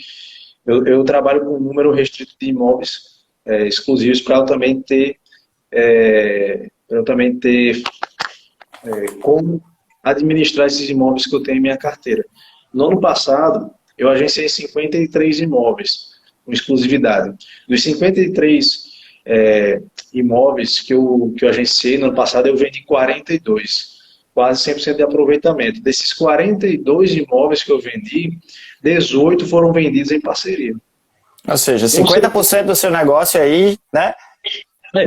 eu trabalho com um número restrito de imóveis exclusivos para eu também ter como administrar esses imóveis que eu tenho em minha carteira. No ano passado, eu agenciei 53 imóveis com exclusividade. Dos 53 imóveis que eu agenciei no ano passado, eu vendi 42, quase 100% de aproveitamento. Desses 42 imóveis que eu vendi, 18 foram vendidos em parceria. Ou seja, 50% do seu negócio aí, né?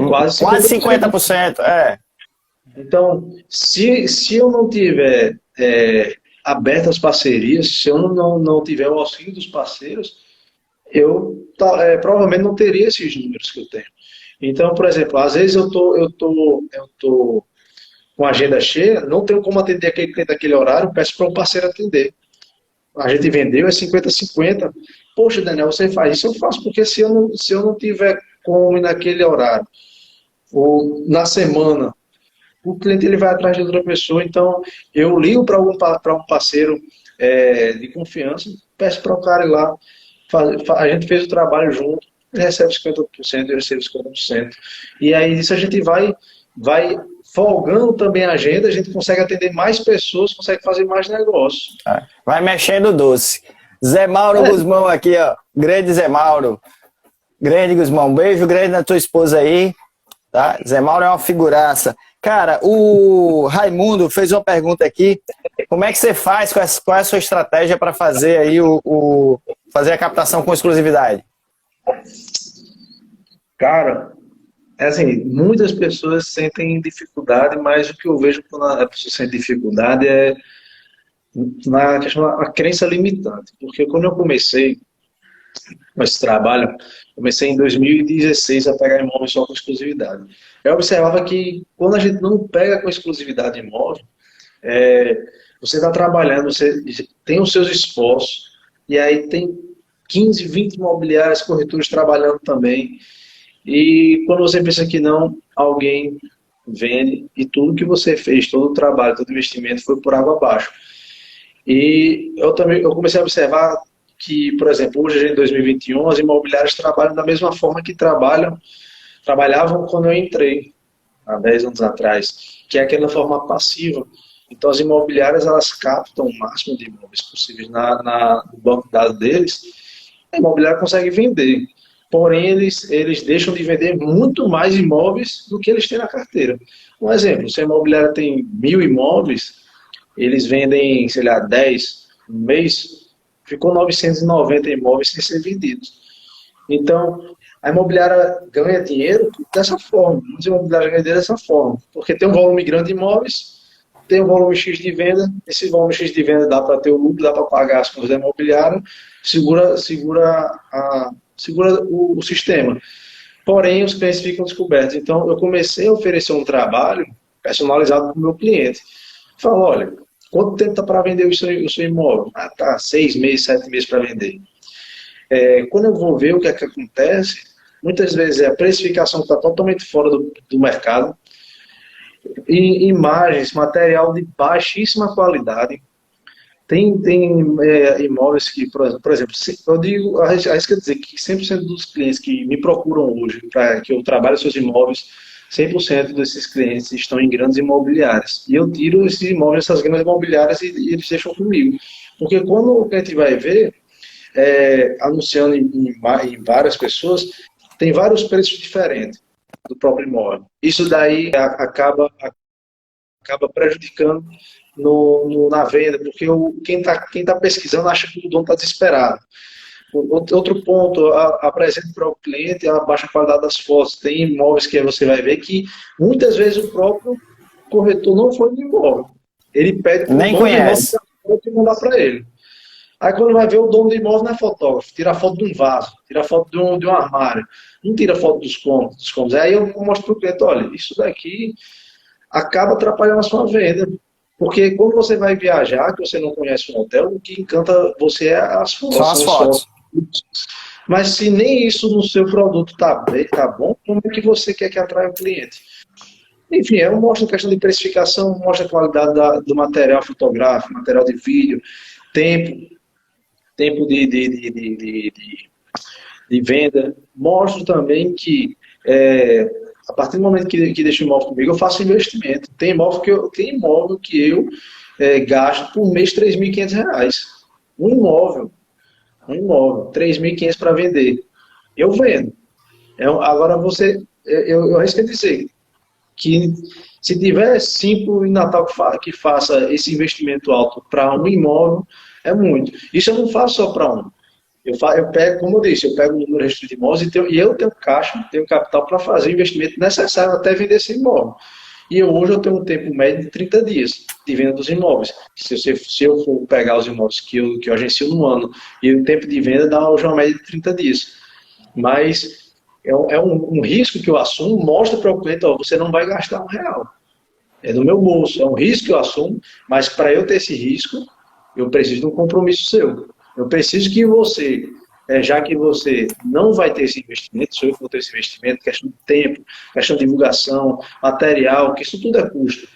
Quase 50%. Quase 50%, Então, se eu não tiver aberto as parcerias, se eu não tiver o auxílio dos parceiros, eu provavelmente não teria esses números que eu tenho. Então, por exemplo, às vezes eu tô com a agenda cheia, não tenho como atender aquele cliente naquele horário, peço para um parceiro atender. a gente vendeu, é 50-50. Poxa, Daniel, você faz isso, eu faço, porque se eu não tiver como ir naquele horário, ou na semana, o cliente ele vai atrás de outra pessoa, então eu ligo para um parceiro de confiança, peço para o cara ir lá, a gente fez o trabalho junto, ele recebe 50%, eu recebo 50%, e aí isso a gente vai folgando também a agenda, a gente consegue atender mais pessoas, consegue fazer mais negócio. Vai mexendo doce. Zé Mauro Guzmão aqui, ó. Grande Zé Mauro. Grande Guzmão. Um beijo grande na tua esposa aí. Tá? Zé Mauro é uma figuraça. Cara, o Raimundo fez uma pergunta aqui. Como é que você faz? Qual é a sua estratégia para fazer aí fazer a captação com exclusividade? Cara, é assim, muitas pessoas sentem dificuldade, mas o que eu vejo quando a pessoa sente dificuldade é na questão da crença limitante. Porque quando eu comecei com esse trabalho, comecei em 2016 a pegar imóveis só com exclusividade. Eu observava que quando a gente não pega com exclusividade imóvel, você está trabalhando, você tem os seus esforços, e aí tem 15, 20 imobiliárias, corretores trabalhando também. E quando você pensa que não, alguém vende e tudo que você fez, todo o trabalho, todo o investimento foi por água abaixo. E eu comecei a observar que, por exemplo, hoje em 2021, as imobiliárias trabalham da mesma forma que trabalhavam quando eu entrei, há 10 anos atrás, que é aquela forma passiva. Então as imobiliárias, elas captam o máximo de imóveis possíveis no banco de dados deles, a imobiliária consegue vender. Porém, eles deixam de vender muito mais imóveis do que eles têm na carteira. Um exemplo, se a imobiliária tem 1.000 imóveis, eles vendem, sei lá, 10 no mês, ficou 990 imóveis sem ser vendidos. Então, a imobiliária ganha dinheiro dessa forma, as imobiliárias ganham dinheiro dessa forma, porque tem um volume grande de imóveis, tem um volume X de venda, esse volume X de venda dá para ter o lucro, dá para pagar as contas da imobiliária, segura o sistema. Porém, os clientes ficam descobertos. Então, eu comecei a oferecer um trabalho personalizado para o meu cliente. Falo, olha, quanto tempo está para vender o seu imóvel? Ah, tá, 6 meses, 7 meses para vender. Quando eu vou ver o que é que acontece, muitas vezes a precificação está totalmente fora do mercado, e imagens, material de baixíssima qualidade. Tem imóveis que, por exemplo, eu digo, arrisco dizer que 100% dos clientes que me procuram hoje, para que eu trabalhe seus imóveis, 100% desses clientes estão em grandes imobiliárias. E eu tiro esses imóveis dessas grandes imobiliárias e eles deixam comigo. Porque quando o cliente vai ver, anunciando em várias pessoas, tem vários preços diferentes do próprio imóvel. Isso daí acaba prejudicando na venda, porque quem tá pesquisando acha que o dono está desesperado. Outro ponto, apresenta para o cliente a baixa qualidade das fotos. Tem imóveis que você vai ver que muitas vezes o próprio corretor não foi no imóvel. Ele pede para o dono conhece. do imóvel mandar para ele. Aí quando vai ver, o dono do imóvel não é fotógrafo, tira foto de um vaso, tira foto de um armário, não tira foto dos cômodos. Aí eu mostro para o cliente, olha, isso daqui acaba atrapalhando a sua venda. Porque quando você vai viajar, que você não conhece um hotel, o que encanta você é as fotos. São as fotos. Mas se nem isso no seu produto tá bom, como é que você quer que atraia o cliente? Enfim, eu mostro a questão de precificação, mostro a qualidade do material fotográfico, material de vídeo, tempo de venda. Mostro também que a partir do momento que deixo o imóvel comigo, eu faço investimento. Tem imóvel que eu gasto por mês R$3.500. Um imóvel, R$3.500 para vender. Eu vendo. Agora eu arrisco dizer que se tiver 5 em Natal que faça esse investimento alto para um imóvel, é muito. Isso eu não faço só para um. Eu pego, como eu disse, eu pego o número restrito de imóveis e eu tenho caixa, tenho capital para fazer o investimento necessário até vender esse imóvel. E hoje eu tenho um tempo médio de 30 dias de venda dos imóveis. Se eu for pegar os imóveis que eu agencio no ano, e o tempo de venda dá hoje uma média de 30 dias. Mas é um risco que eu assumo, mostra para o cliente, ó, você não vai gastar R$1. É do meu bolso, é um risco que eu assumo, mas para eu ter esse risco, eu preciso de um compromisso seu. Eu preciso que você, já que você não vai ter esse investimento, sou eu que vou ter esse investimento, questão de tempo, questão de divulgação, material, que isso tudo é custo.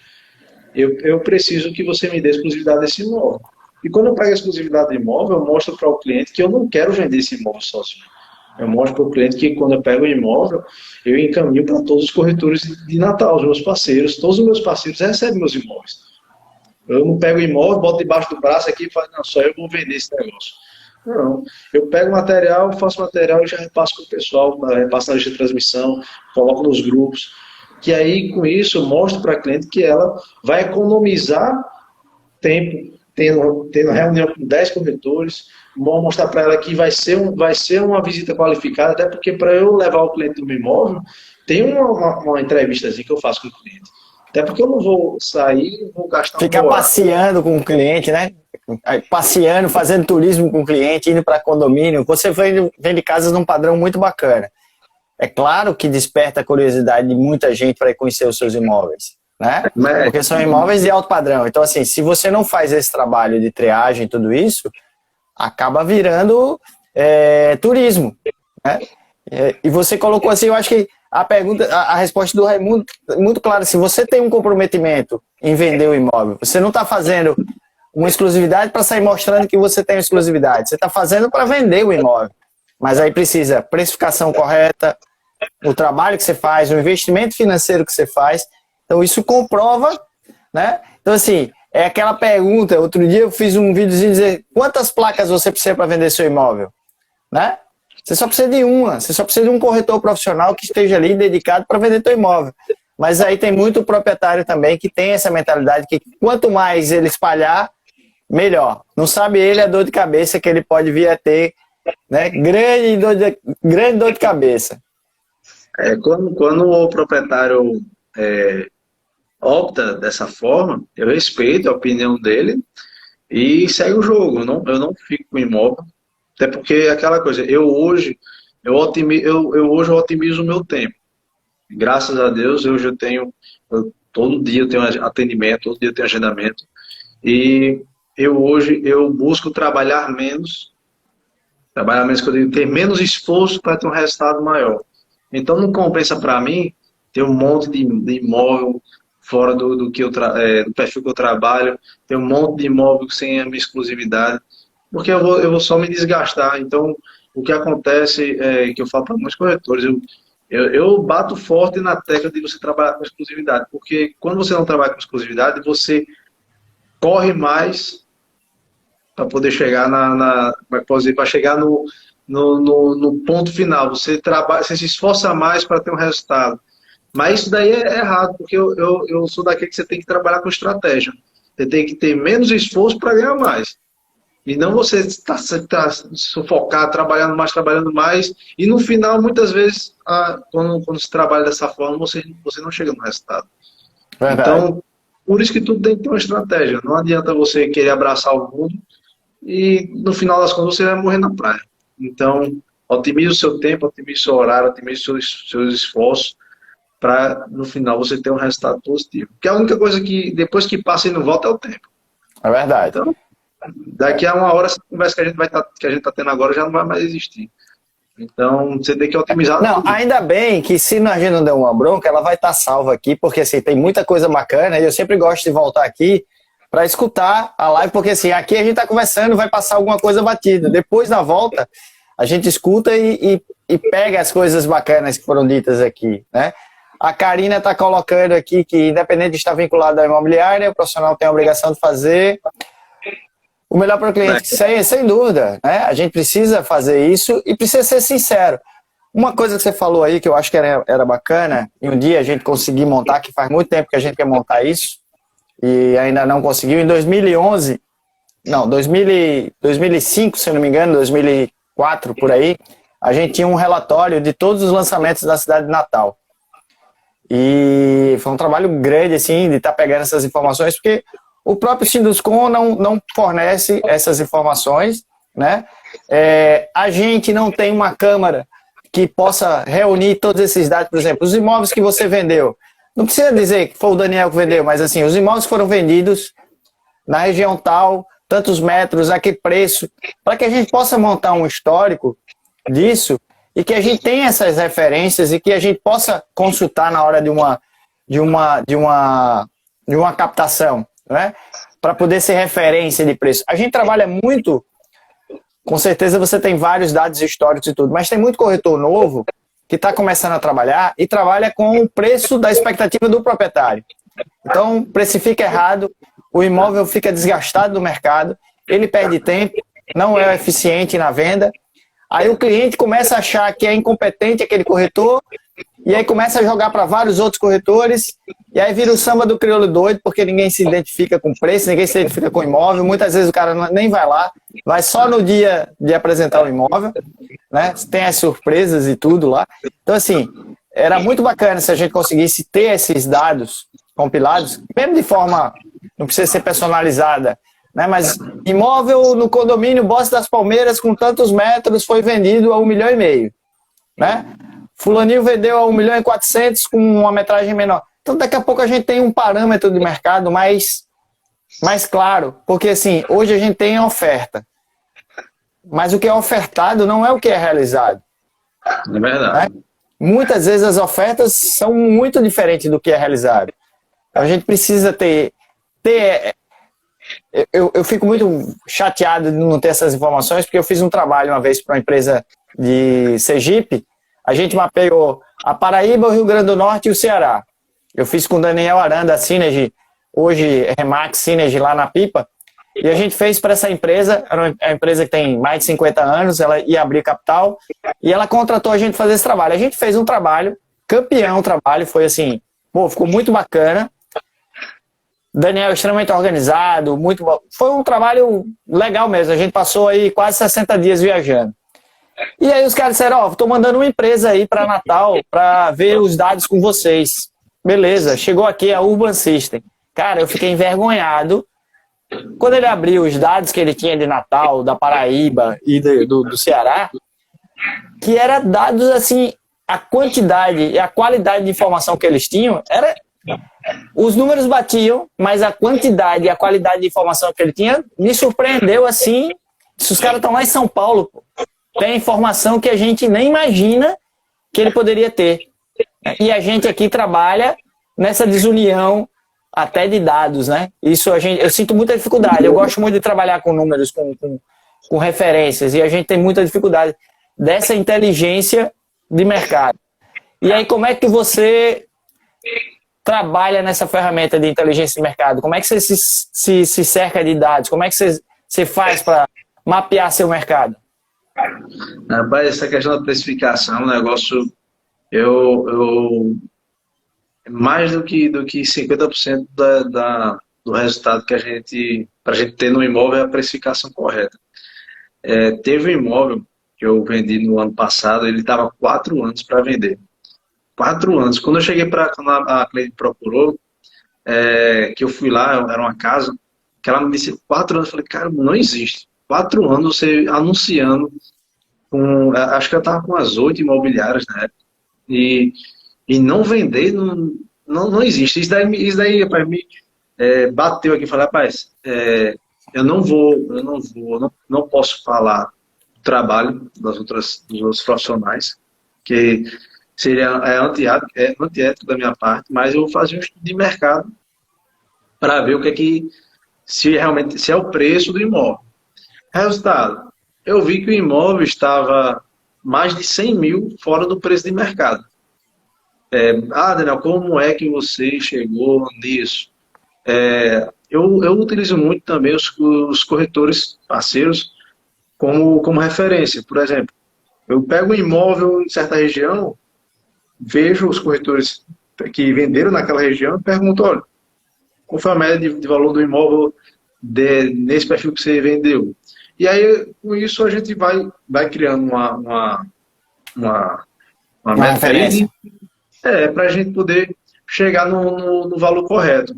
Eu preciso que você me dê exclusividade desse imóvel. E quando eu pego a exclusividade do imóvel, eu mostro para o cliente que eu não quero vender esse imóvel sozinho. Eu mostro para o cliente que quando eu pego o imóvel, eu encaminho para todos os corretores de Natal, os meus parceiros. Todos os meus parceiros recebem meus imóveis. Eu não pego o imóvel, boto debaixo do braço aqui e falo, não, só eu vou vender esse negócio. Não. Eu pego material, faço material e já repasso para o pessoal, repasso na lista de transmissão, coloco nos grupos. Que aí, com isso, eu mostro para a cliente que ela vai economizar tempo, tendo reunião com 10 corretores, vou mostrar para ela que vai ser uma visita qualificada, até porque para eu levar o cliente do meu imóvel, tem uma entrevistazinha que eu faço com o cliente. Até porque eu não vou sair, vou gastar Ficar passeando com o cliente, né? Passeando, fazendo turismo com o cliente, indo para condomínio. Você vende casas num padrão muito bacana. É claro que desperta a curiosidade de muita gente para conhecer os seus imóveis, né? Porque são imóveis de alto padrão. Então, assim, se você não faz esse trabalho de triagem e tudo isso, acaba virando turismo, né? E você colocou assim, eu acho que a resposta do Raimundo é muito clara. Se você tem um comprometimento em vender o imóvel, você não está fazendo uma exclusividade para sair mostrando que você tem exclusividade. Você está fazendo para vender o imóvel. Mas aí precisa precificação correta, o trabalho que você faz, o investimento financeiro que você faz. Então isso comprova, né? Então assim, é aquela pergunta, outro dia eu fiz um videozinho dizer quantas placas você precisa para vender seu imóvel, né? Você só precisa de uma, você só precisa de um corretor profissional que esteja ali dedicado para vender teu imóvel. Mas aí tem muito proprietário também que tem essa mentalidade que quanto mais ele espalhar, melhor. Não sabe ele a dor de cabeça que ele pode vir a ter, né? Grande dor de cabeça. Quando o proprietário opta dessa forma, eu respeito a opinião dele e segue o jogo. Eu não fico com o imóvel, até porque é aquela coisa, hoje eu otimizo o meu tempo. Graças a Deus, todo dia eu tenho atendimento, todo dia eu tenho agendamento. E hoje eu busco trabalhar menos que eu digo, ter menos esforço para ter um resultado maior. Então não compensa para mim ter um monte de imóvel fora do perfil que eu trabalho, ter um monte de imóvel sem a minha exclusividade, porque eu vou só me desgastar. Então o que acontece é que eu falo para muitos corretores, eu bato forte na tecla de você trabalhar com exclusividade, porque quando você não trabalha com exclusividade, você corre mais para poder chegar para chegar no ponto final. Você se esforça mais para ter um resultado. Mas isso daí é errado, porque eu sou daquele que você tem que trabalhar com estratégia. Você tem que ter menos esforço para ganhar mais. E não você está sufocado, trabalhando mais, e no final, muitas vezes, quando você trabalha dessa forma, você não chega no resultado. Verdade. Então, por isso que tudo tem que ter uma estratégia. Não adianta você querer abraçar o mundo e, no final das contas, você vai morrer na praia. Então, otimize o seu tempo, otimize o seu horário, otimize seus esforços, para, no final, você ter um resultado positivo. Porque a única coisa que, depois que passa e não volta, é o tempo. É verdade. Então, daqui a uma hora, essa conversa que a gente está tendo agora já não vai mais existir. Então, você tem que otimizar tudo. Não, ainda bem que se a gente não der uma bronca, ela vai estar salva aqui, porque assim, tem muita coisa bacana e eu sempre gosto de voltar aqui para escutar a live, porque assim, aqui a gente está conversando, vai passar alguma coisa batida. Depois da volta, a gente escuta e pega as coisas bacanas que foram ditas aqui, né? A Karina está colocando aqui que, independente de estar vinculado à imobiliária, o profissional tem a obrigação de fazer o melhor para o cliente, sem dúvida, né? A gente precisa fazer isso e precisa ser sincero. Uma coisa que você falou aí, que eu acho que era bacana, e um dia a gente conseguir montar, que faz muito tempo que a gente quer montar isso, e ainda não conseguiu, em 2005, se eu não me engano, 2004, por aí, a gente tinha um relatório de todos os lançamentos da cidade de Natal. E foi um trabalho grande, assim, de estar pegando essas informações, porque o próprio Sinduscon não fornece essas informações, né? A gente não tem uma câmara que possa reunir todos esses dados. Por exemplo, os imóveis que você vendeu. Não precisa dizer que foi o Daniel que vendeu, mas assim, os imóveis que foram vendidos na região tal, tantos metros, a que preço, para que a gente possa montar um histórico disso e que a gente tenha essas referências e que a gente possa consultar na hora de uma captação, né? Para poder ser referência de preço. A gente trabalha muito, com certeza você tem vários dados históricos e tudo, mas tem muito corretor novo que está começando a trabalhar e trabalha com o preço da expectativa do proprietário. Então, precifica errado, o imóvel fica desgastado do mercado, ele perde tempo, não é eficiente na venda. Aí o cliente começa a achar que é incompetente aquele corretor, e aí começa a jogar para vários outros corretores, e aí vira o samba do crioulo doido, porque ninguém se identifica com preço, ninguém se identifica com imóvel, muitas vezes o cara nem vai lá, vai só no dia de apresentar o imóvel, né? Tem as surpresas e tudo lá. Então, assim, era muito bacana se a gente conseguisse ter esses dados compilados, mesmo de forma, não precisa ser personalizada, né? Mas imóvel no condomínio Bosque das Palmeiras com tantos metros foi vendido a 1,5 milhão, né? Fulaninho vendeu a 1.400.000 com uma metragem menor. Então daqui a pouco a gente tem um parâmetro de mercado mais claro, porque assim, hoje a gente tem a oferta, mas o que é ofertado não é o que é realizado. É verdade. Né? Muitas vezes as ofertas são muito diferentes do que é realizado. A gente precisa ter eu fico muito chateado de não ter essas informações, porque eu fiz um trabalho uma vez para uma empresa de Sergipe. A gente mapeou a Paraíba, o Rio Grande do Norte e o Ceará. Eu fiz com o Daniel Aranda, a Synergy, hoje Remax Synergy lá na Pipa, e a gente fez para essa empresa, era uma empresa que tem mais de 50 anos, ela ia abrir capital, e ela contratou a gente para fazer esse trabalho. A gente fez um trabalho, campeão trabalho, foi assim, ficou muito bacana. Daniel extremamente organizado, muito bom. Foi um trabalho legal mesmo, a gente passou aí quase 60 dias viajando. E aí os caras disseram, tô mandando uma empresa aí para Natal para ver os dados com vocês. Beleza, chegou aqui a Urban System. Cara, eu fiquei envergonhado quando ele abriu os dados que ele tinha de Natal, da Paraíba e do Ceará, que era dados assim, a quantidade e a qualidade de informação que eles tinham, os números batiam, mas a quantidade e a qualidade de informação que ele tinha me surpreendeu assim. Se os caras estão lá em São Paulo, tem informação que a gente nem imagina que ele poderia ter. E a gente aqui trabalha nessa desunião até de dados, né? Isso eu sinto muita dificuldade. Eu gosto muito de trabalhar com números, com referências, e a gente tem muita dificuldade dessa inteligência de mercado. E aí, como é que você trabalha nessa ferramenta de inteligência de mercado? Como é que você se cerca de dados? Como é que você faz para mapear seu mercado? Rapaz, essa questão da precificação é um negócio, mais do que 50% do resultado que para a gente ter no imóvel é a precificação correta. Teve um imóvel que eu vendi no ano passado, ele estava 4 anos para vender. 4 anos. Quando eu cheguei quando a cliente procurou, que eu fui lá, era uma casa, que ela me disse 4 anos, eu falei, cara, não existe. 4 anos você anunciando, acho que eu estava com as 8 imobiliárias na época, e não vender, não existe. Isso daí rapaz, me bateu aqui e falei, rapaz, eu não posso falar do trabalho dos outros profissionais, que seria antiético da minha parte, mas eu vou fazer um estudo de mercado para ver o que se é o preço do imóvel. Resultado, eu vi que o imóvel estava mais de 100 mil fora do preço de mercado. Daniel, como é que você chegou nisso? Eu utilizo muito também os corretores parceiros como referência. Por exemplo, eu pego um imóvel em certa região, vejo os corretores que venderam naquela região e pergunto, olha, qual foi a média de valor do imóvel nesse perfil que você vendeu? E aí, com isso, a gente vai criando uma referência. Para a gente poder chegar no valor correto.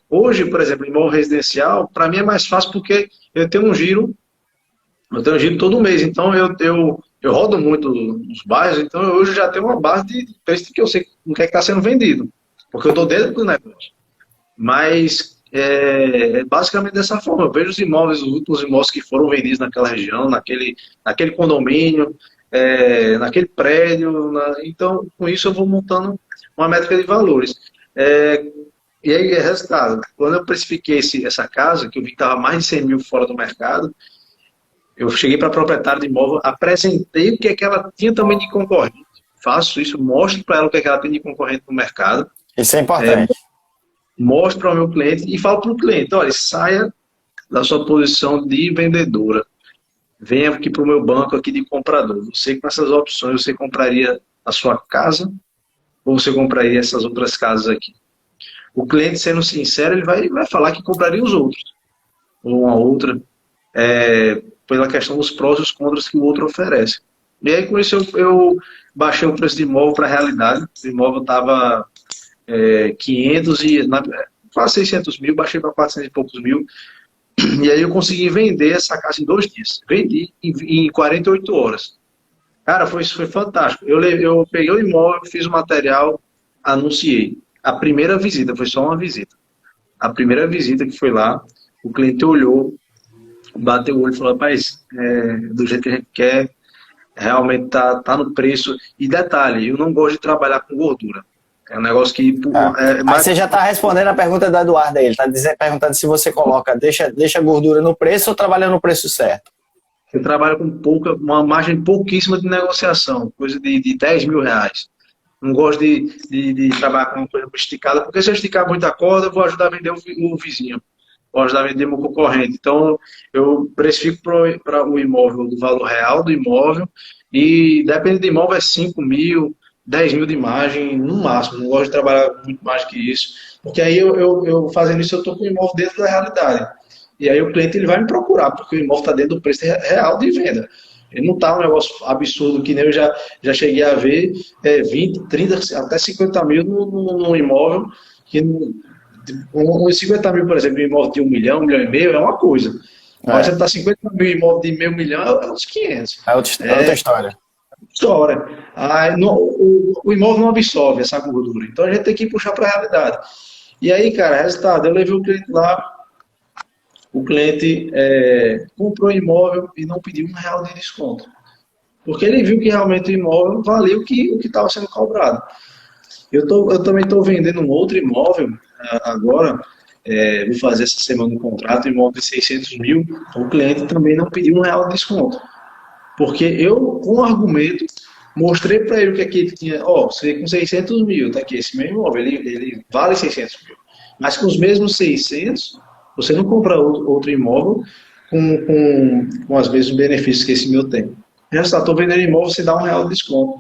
Hoje, por exemplo, imóvel residencial, para mim é mais fácil porque eu tenho um giro todo mês. Então, eu rodo muito nos bairros, então hoje já tenho uma base de preço que eu sei o que está sendo vendido, porque eu estou dentro do negócio. Mas basicamente dessa forma. Eu vejo os imóveis, os últimos imóveis que foram vendidos naquela região, naquele condomínio, naquele prédio. Então, com isso, eu vou montando uma métrica de valores. É, e aí, resultado, quando eu precifiquei essa casa, que eu vi que estava mais de 100 mil fora do mercado, eu cheguei para a proprietária de imóvel, apresentei o que é que ela tinha também de concorrente. Faço isso, mostro para ela o que é que ela tem de concorrente no mercado. Isso é importante. Mostro para o meu cliente e falo para o cliente, olha, saia da sua posição de vendedora. Venha aqui para o meu banco aqui de comprador. Você com essas opções, você compraria a sua casa ou você compraria essas outras casas aqui? O cliente, sendo sincero, ele vai falar que compraria os outros. Ou uma outra, pela questão dos prós e os contras que o outro oferece. E aí, com isso, eu baixei o preço de imóvel para a realidade. O imóvel estava 500 quase 600 mil, baixei para 400 e poucos mil. E aí eu consegui vender essa casa em 2 dias. Vendi em 48 horas. Cara, foi fantástico. Eu peguei o imóvel, fiz o material, anunciei. A primeira visita, foi só uma visita. A primeira visita que foi lá, o cliente olhou, bateu o olho e falou, rapaz, do jeito que a gente quer, realmente tá no preço. E detalhe, eu não gosto de trabalhar com gordura. É um negócio que... Aí você já está respondendo a pergunta da Eduardo aí. Ele está perguntando se você coloca, deixa gordura no preço ou trabalha no preço certo. Eu trabalho com uma margem pouquíssima de negociação, coisa de 10 mil reais. Não gosto de trabalhar com uma coisa esticada, porque se eu esticar muita corda, eu vou ajudar a vender o vizinho, vou ajudar a vender o meu concorrente. Então, eu precifico para o imóvel do valor real do imóvel, e depende do imóvel, é 5 mil, 10 mil de margem, no máximo. Não gosto de trabalhar muito mais que isso, porque aí eu fazendo isso, eu estou com o imóvel dentro da realidade. E aí o cliente ele vai me procurar, porque o imóvel está dentro do preço real de venda. Ele não está um negócio absurdo, que nem eu já cheguei a ver 20, 30, até 50 mil no imóvel, que uns 50 mil, por exemplo, um imóvel de 1 milhão, 1 milhão e meio, é uma coisa. Mas você está 50 mil imóvel de meio milhão, é uns 500. É outra história. História. O imóvel não absorve essa gordura. Então a gente tem que puxar para a realidade. E aí, cara, resultado, eu levei o cliente lá, o cliente comprou o imóvel e não pediu R$ 1 de desconto. Porque ele viu que realmente o imóvel valia o que estava sendo cobrado. Eu também estou vendendo um outro imóvel agora, vou fazer essa semana um contrato, um imóvel de 600 mil, o cliente também não pediu R$ 1 de desconto. Porque eu, com argumento, mostrei para ele o que aqui ele tinha. Você com 600 mil, tá aqui, esse meu imóvel, ele vale 600 mil. Mas com os mesmos 600, você não compra outro imóvel com os mesmos benefícios que esse meu tem. Estou vendendo imóvel, você dá R$ 1 de desconto.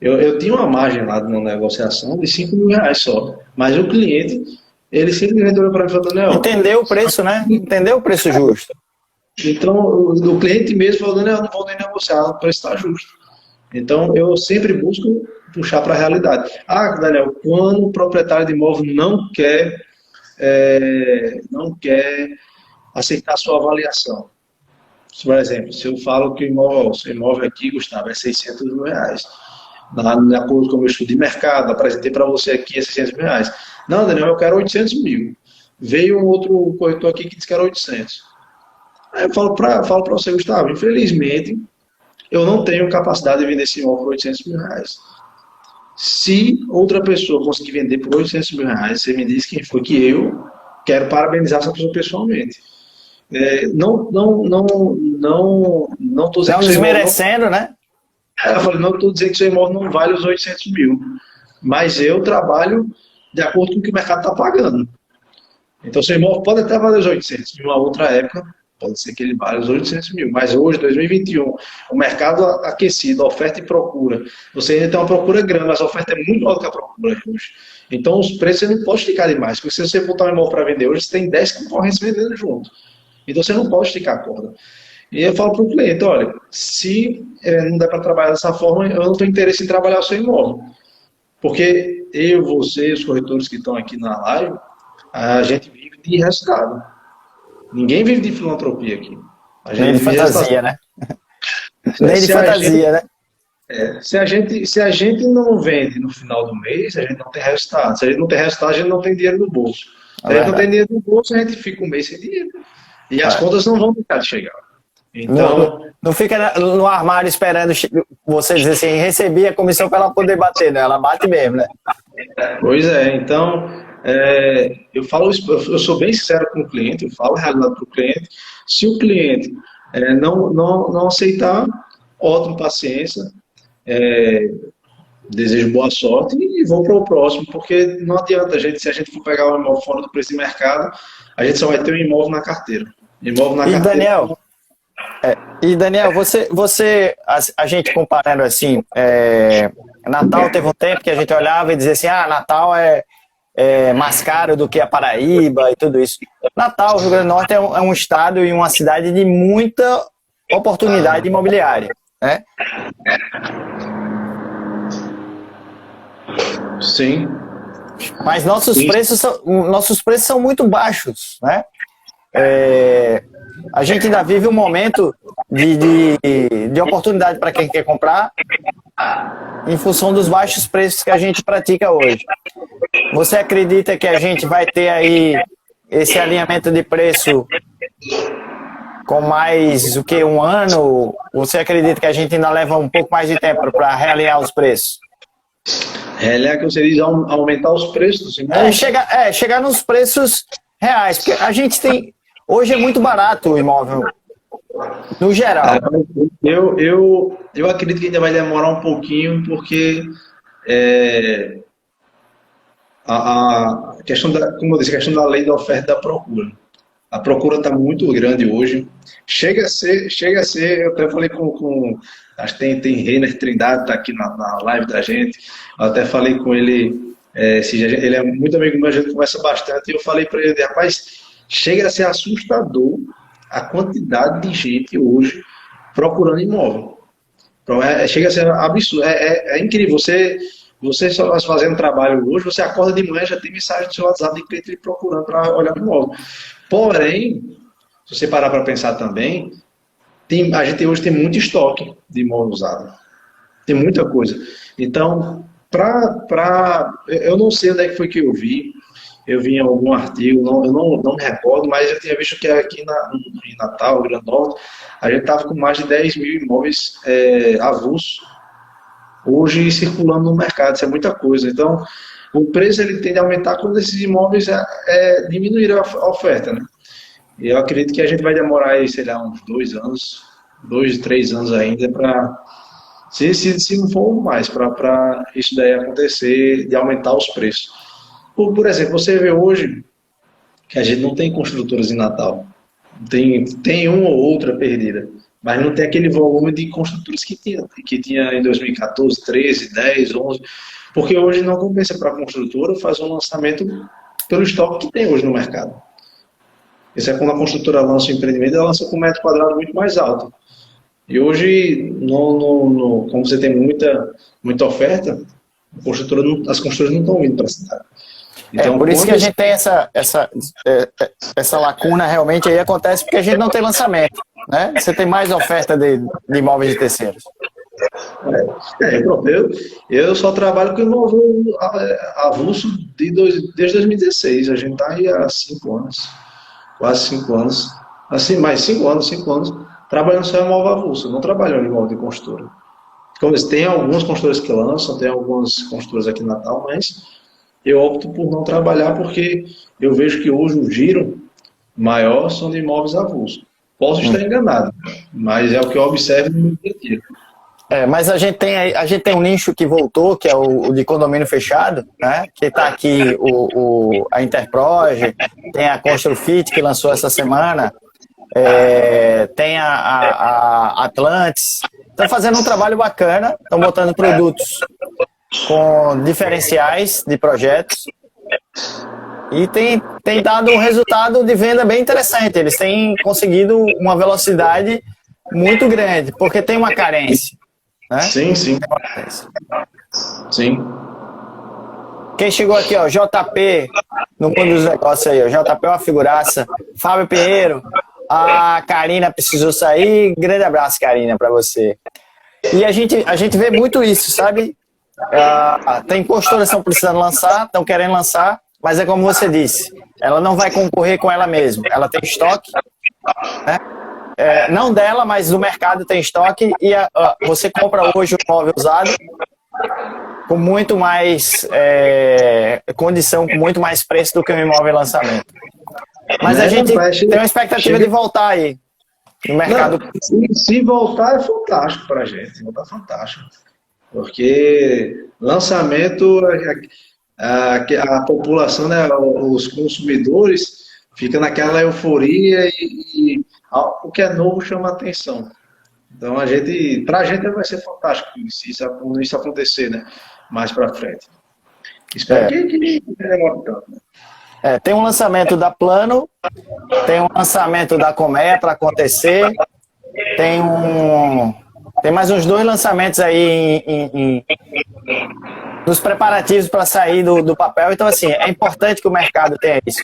Eu tinha uma margem lá na negociação de 5 mil reais só. Mas o cliente, ele simplesmente olhou para mim e falou, Daniel... Entendeu o preço, né? Entendeu o preço justo. Então, o cliente mesmo falou, Daniel, não vou nem negociar, o preço está justo. Então, eu sempre busco puxar para a realidade. Daniel, quando o proprietário de imóvel não quer aceitar a sua avaliação. Por exemplo, se eu falo que o seu imóvel aqui, Gustavo, é 600 mil reais, de acordo com o meu estudo de mercado, apresentei para você aqui 600 mil reais. Não, Daniel, eu quero 800 mil. Veio um outro corretor aqui que disse que era 800. Aí eu falo para você, Gustavo, infelizmente, eu não tenho capacidade de vender esse imóvel por 800 mil reais. Se outra pessoa conseguir vender por 800 mil reais, você me diz quem foi, que eu quero parabenizar essa pessoa pessoalmente. Não estou dizendo que desmerecendo, né? Eu falei, não estou dizendo que seu imóvel não vale os 800 mil, mas eu trabalho de acordo com o que o mercado está pagando. Então, seu imóvel pode até valer os 800, em uma outra época, pode ser que ele valha os 800 mil, mas hoje, 2021, o mercado aquecido, oferta e procura, você ainda tem uma procura grande, mas a oferta é muito maior do que a procura hoje. Então, os preços você não pode esticar demais, porque se você botar um imóvel para vender hoje, você tem 10 concorrentes vendendo junto. Então, você não pode esticar a corda. E eu falo para o cliente, olha, se não der para trabalhar dessa forma, eu não tenho interesse em trabalhar o seu imóvel. Porque eu, você, os corretores que estão aqui na live, a gente vive de resultado. Ninguém vive de filantropia aqui. Nem de fantasia, né? Nem de fantasia, né? Se a gente não vende no final do mês, a gente não tem resultado. Se a gente não tem resultado, a gente não tem dinheiro no bolso. Se a gente não tem dinheiro no bolso, a gente fica um mês sem dinheiro. E as contas não vão deixar de chegar. Então, não fica no armário esperando você dizer assim, recebi a comissão para ela poder bater, né? Ela bate mesmo, né? Pois é, então eu sou bem sincero com o cliente, eu falo a realidade para o cliente. Se o cliente não aceitar, ótimo, paciência, desejo boa sorte e vou para o próximo, porque não adianta se a gente for pegar um imóvel fora do preço de mercado, a gente só vai ter um imóvel na carteira. Daniel, a gente comparando assim, Natal teve um tempo que a gente olhava e dizia assim, Natal é mais caro do que a Paraíba e tudo isso. Natal, Rio Grande do Norte, é um estado e uma cidade de muita oportunidade imobiliária, né? Sim. Mas nossos preços são muito baixos, né? A gente ainda vive um momento de oportunidade para quem quer comprar em função dos baixos preços que a gente pratica hoje. Você acredita que a gente vai ter aí esse alinhamento de preço com mais do que um ano? Você acredita que a gente ainda leva um pouco mais de tempo para realinhar os preços? Realinhar que você diz aumentar os preços? Chegar nos preços reais, porque a gente tem... Hoje é muito barato o imóvel, no geral. Eu acredito que ainda vai demorar um pouquinho, porque a questão como eu disse, a questão da lei da oferta e da procura. A procura está muito grande hoje. Chega a ser, eu até falei acho que tem Reiner Trindade, está aqui na live da gente. Eu até falei com ele, ele é muito amigo meu, a gente conversa bastante, e eu falei para ele, rapaz, chega a ser assustador a quantidade de gente hoje procurando imóvel. Chega a ser absurdo, é incrível. Você só fazendo trabalho hoje, você acorda de manhã, já tem mensagem no seu WhatsApp de cliente procurando para olhar o imóvel. Porém, se você parar para pensar também, a gente hoje tem muito estoque de imóvel usado. Tem muita coisa. Então, eu não sei onde é que foi que eu vi em algum artigo, eu não me recordo, mas eu tinha visto que aqui em Natal, Rio Grande do Norte, a gente estava com mais de 10 mil imóveis avulsos hoje circulando no mercado. Isso é muita coisa. Então, o preço ele tende a aumentar quando esses imóveis diminuir a oferta, né? E eu acredito que a gente vai demorar aí, sei lá, uns 2, 3 anos ainda para, se não for mais, para isso daí acontecer, de aumentar os preços. Por exemplo, você vê hoje que a gente não tem construtoras em Natal. Tem uma ou outra perdida, mas não tem aquele volume de construtores que tinha em 2014, 13, 10, 11, porque hoje não compensa para a construtora fazer um lançamento pelo estoque que tem hoje no mercado. Isso é quando a construtora lança o empreendimento, ela lança com um metro quadrado muito mais alto. E hoje, como você tem muita oferta, as construtoras não estão vindo para a cidade. Então, por isso que a gente tem essa lacuna realmente aí acontece porque a gente não tem lançamento, né? Você tem mais oferta de imóveis de terceiros. Eu só trabalho com imóvel avulso desde 2016. A gente está aí há 5 anos, quase 5 anos, assim, mais 5 anos, trabalhando só em imóvel avulso. Eu não trabalho em imóvel de construtora. Como eu disse, tem algumas construtoras que lançam, tem algumas construtoras aqui em Natal, mas eu opto por não trabalhar porque eu vejo que hoje o giro maior são de imóveis avulsos. Posso estar enganado, mas é o que eu observo no meu dia a dia. Mas a gente tem um nicho que voltou, que é o de condomínio fechado, né? Que está aqui a Interproje, tem a Construfit que lançou essa semana, tem a Atlantis. Estão fazendo um trabalho bacana, estão botando produtos com diferenciais de projetos e tem dado um resultado de venda bem interessante. Eles têm conseguido uma velocidade muito grande, porque tem uma carência, né? Sim. Quem chegou aqui, ó, JP, no mundo dos negócios aí, ó, JP é uma figuraça. Fábio Pinheiro, a Karina precisou sair. Grande abraço, Karina, para você. E a gente vê muito isso, sabe? Tem construtoras que estão precisando lançar, estão querendo lançar. mas é como você disse, ela não vai concorrer com ela mesma. Ela tem estoque, né? Não dela, mas do mercado tem estoque, e você compra hoje um imóvel usado com muito mais condição, com muito mais preço do que um imóvel em lançamento. Mas a gente tem uma expectativa de voltar aí no mercado. Não, se voltar é fantástico para a gente, voltar é fantástico. Porque lançamento, a população, né, os consumidores, fica naquela euforia e o que é novo chama atenção. Então, pra gente vai ser fantástico se isso acontecer, né, mais para frente. Espero que demore tanto, né? Tem um lançamento da Plano, tem um lançamento da Colmeia para acontecer, tem mais uns 2 lançamentos aí nos preparativos para sair do papel. Então, assim, é importante que o mercado tenha isso.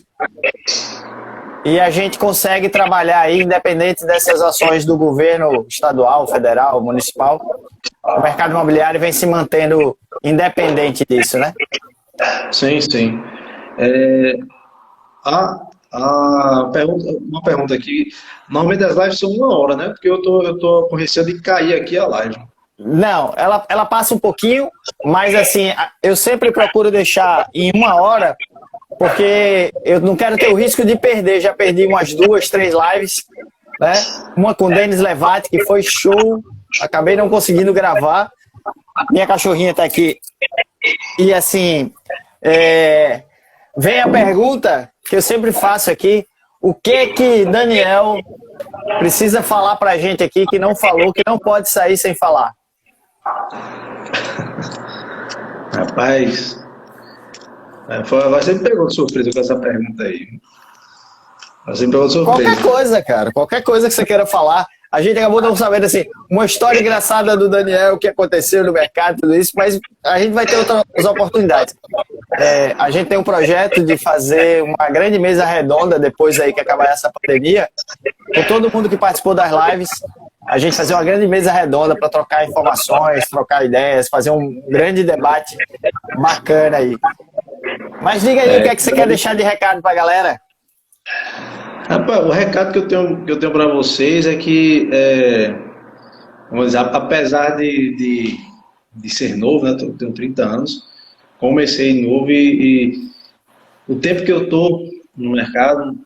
E a gente consegue trabalhar aí, independente dessas ações do governo estadual, federal, municipal. O mercado imobiliário vem se mantendo independente disso, né? Sim, sim. Uma pergunta aqui. Normalmente as lives são 1 hora, né? Porque eu tô com receio de cair aqui a live. Não, ela passa um pouquinho, mas assim, eu sempre procuro deixar em 1 hora, porque eu não quero ter o risco de perder. Já perdi umas 2, 3 lives, né? Uma com o Denis Levati, que foi show, acabei não conseguindo gravar. Minha cachorrinha tá aqui. E assim, vem a pergunta que eu sempre faço aqui: o que Daniel precisa falar pra gente aqui que não falou, que não pode sair sem falar? Rapaz, você me pegou de surpresa com essa pergunta aí. Você me pegou de surpresa. Qualquer coisa, cara, qualquer coisa que você queira falar. A gente acabou não sabendo, assim, uma história engraçada do Daniel, o que aconteceu no mercado, tudo isso, mas a gente vai ter outras oportunidades. A gente tem um projeto de fazer uma grande mesa redonda depois aí que acabar essa pandemia, com todo mundo que participou das lives. A gente fazer uma grande mesa redonda para trocar informações, trocar ideias, fazer um grande debate bacana aí. Mas diga aí o que é que você quer deixar de recado para a galera. Rapaz, o recado que eu tenho para vocês é que, vamos dizer, apesar de ser novo, né, eu tenho 30 anos, comecei novo e o tempo que eu estou no mercado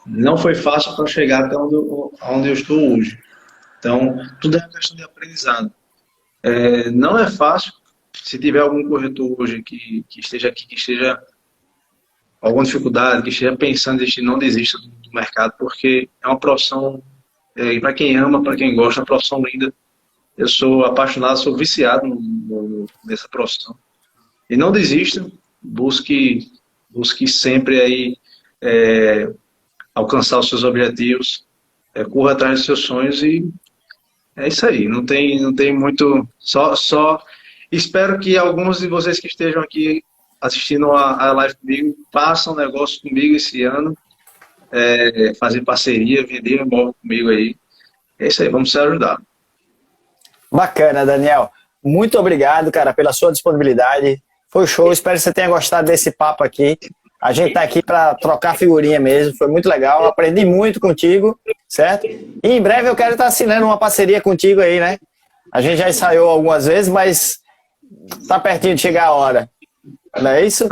não foi fácil para chegar até onde eu estou hoje. Então, tudo é uma questão de aprendizado. Não é fácil. Se tiver algum corretor hoje que esteja aqui, que esteja alguma dificuldade, que esteja pensando em desistir, não desista do mercado, porque é uma profissão, para quem ama, para quem gosta, é uma profissão linda. Eu sou apaixonado, sou viciado nessa profissão. E não desista, busque sempre aí alcançar os seus objetivos, corra atrás dos seus sonhos e é isso aí. Não tem muito, só espero que alguns de vocês que estejam aqui assistindo a live comigo, façam um negócio comigo esse ano, fazer parceria, vender um imóvel comigo aí. É isso aí, vamos se ajudar. Bacana, Daniel. Muito obrigado, cara, pela sua disponibilidade. Foi show, espero que você tenha gostado desse papo aqui. A gente tá aqui para trocar figurinha mesmo, foi muito legal, aprendi muito contigo, certo? E em breve eu quero estar assinando uma parceria contigo aí, né? A gente já ensaiou algumas vezes, mas tá pertinho de chegar a hora. Não é isso?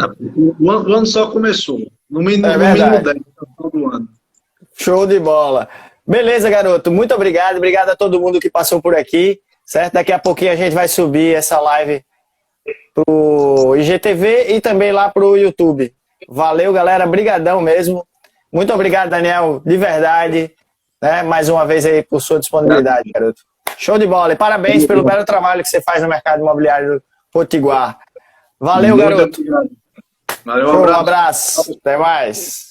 O ano só começou. No mínimo 10 todo ano. Show de bola. Beleza, garoto. Muito obrigado. Obrigado a todo mundo que passou por aqui. Certo? Daqui a pouquinho a gente vai subir essa live pro IGTV e também lá pro YouTube. Valeu, galera. Brigadão mesmo. Muito obrigado, Daniel. De verdade. Né? Mais uma vez aí por sua disponibilidade, garoto. Show de bola. E parabéns pelo belo trabalho que você faz no mercado imobiliário potiguar. Valeu, garoto. Valeu, um abraço. Até mais.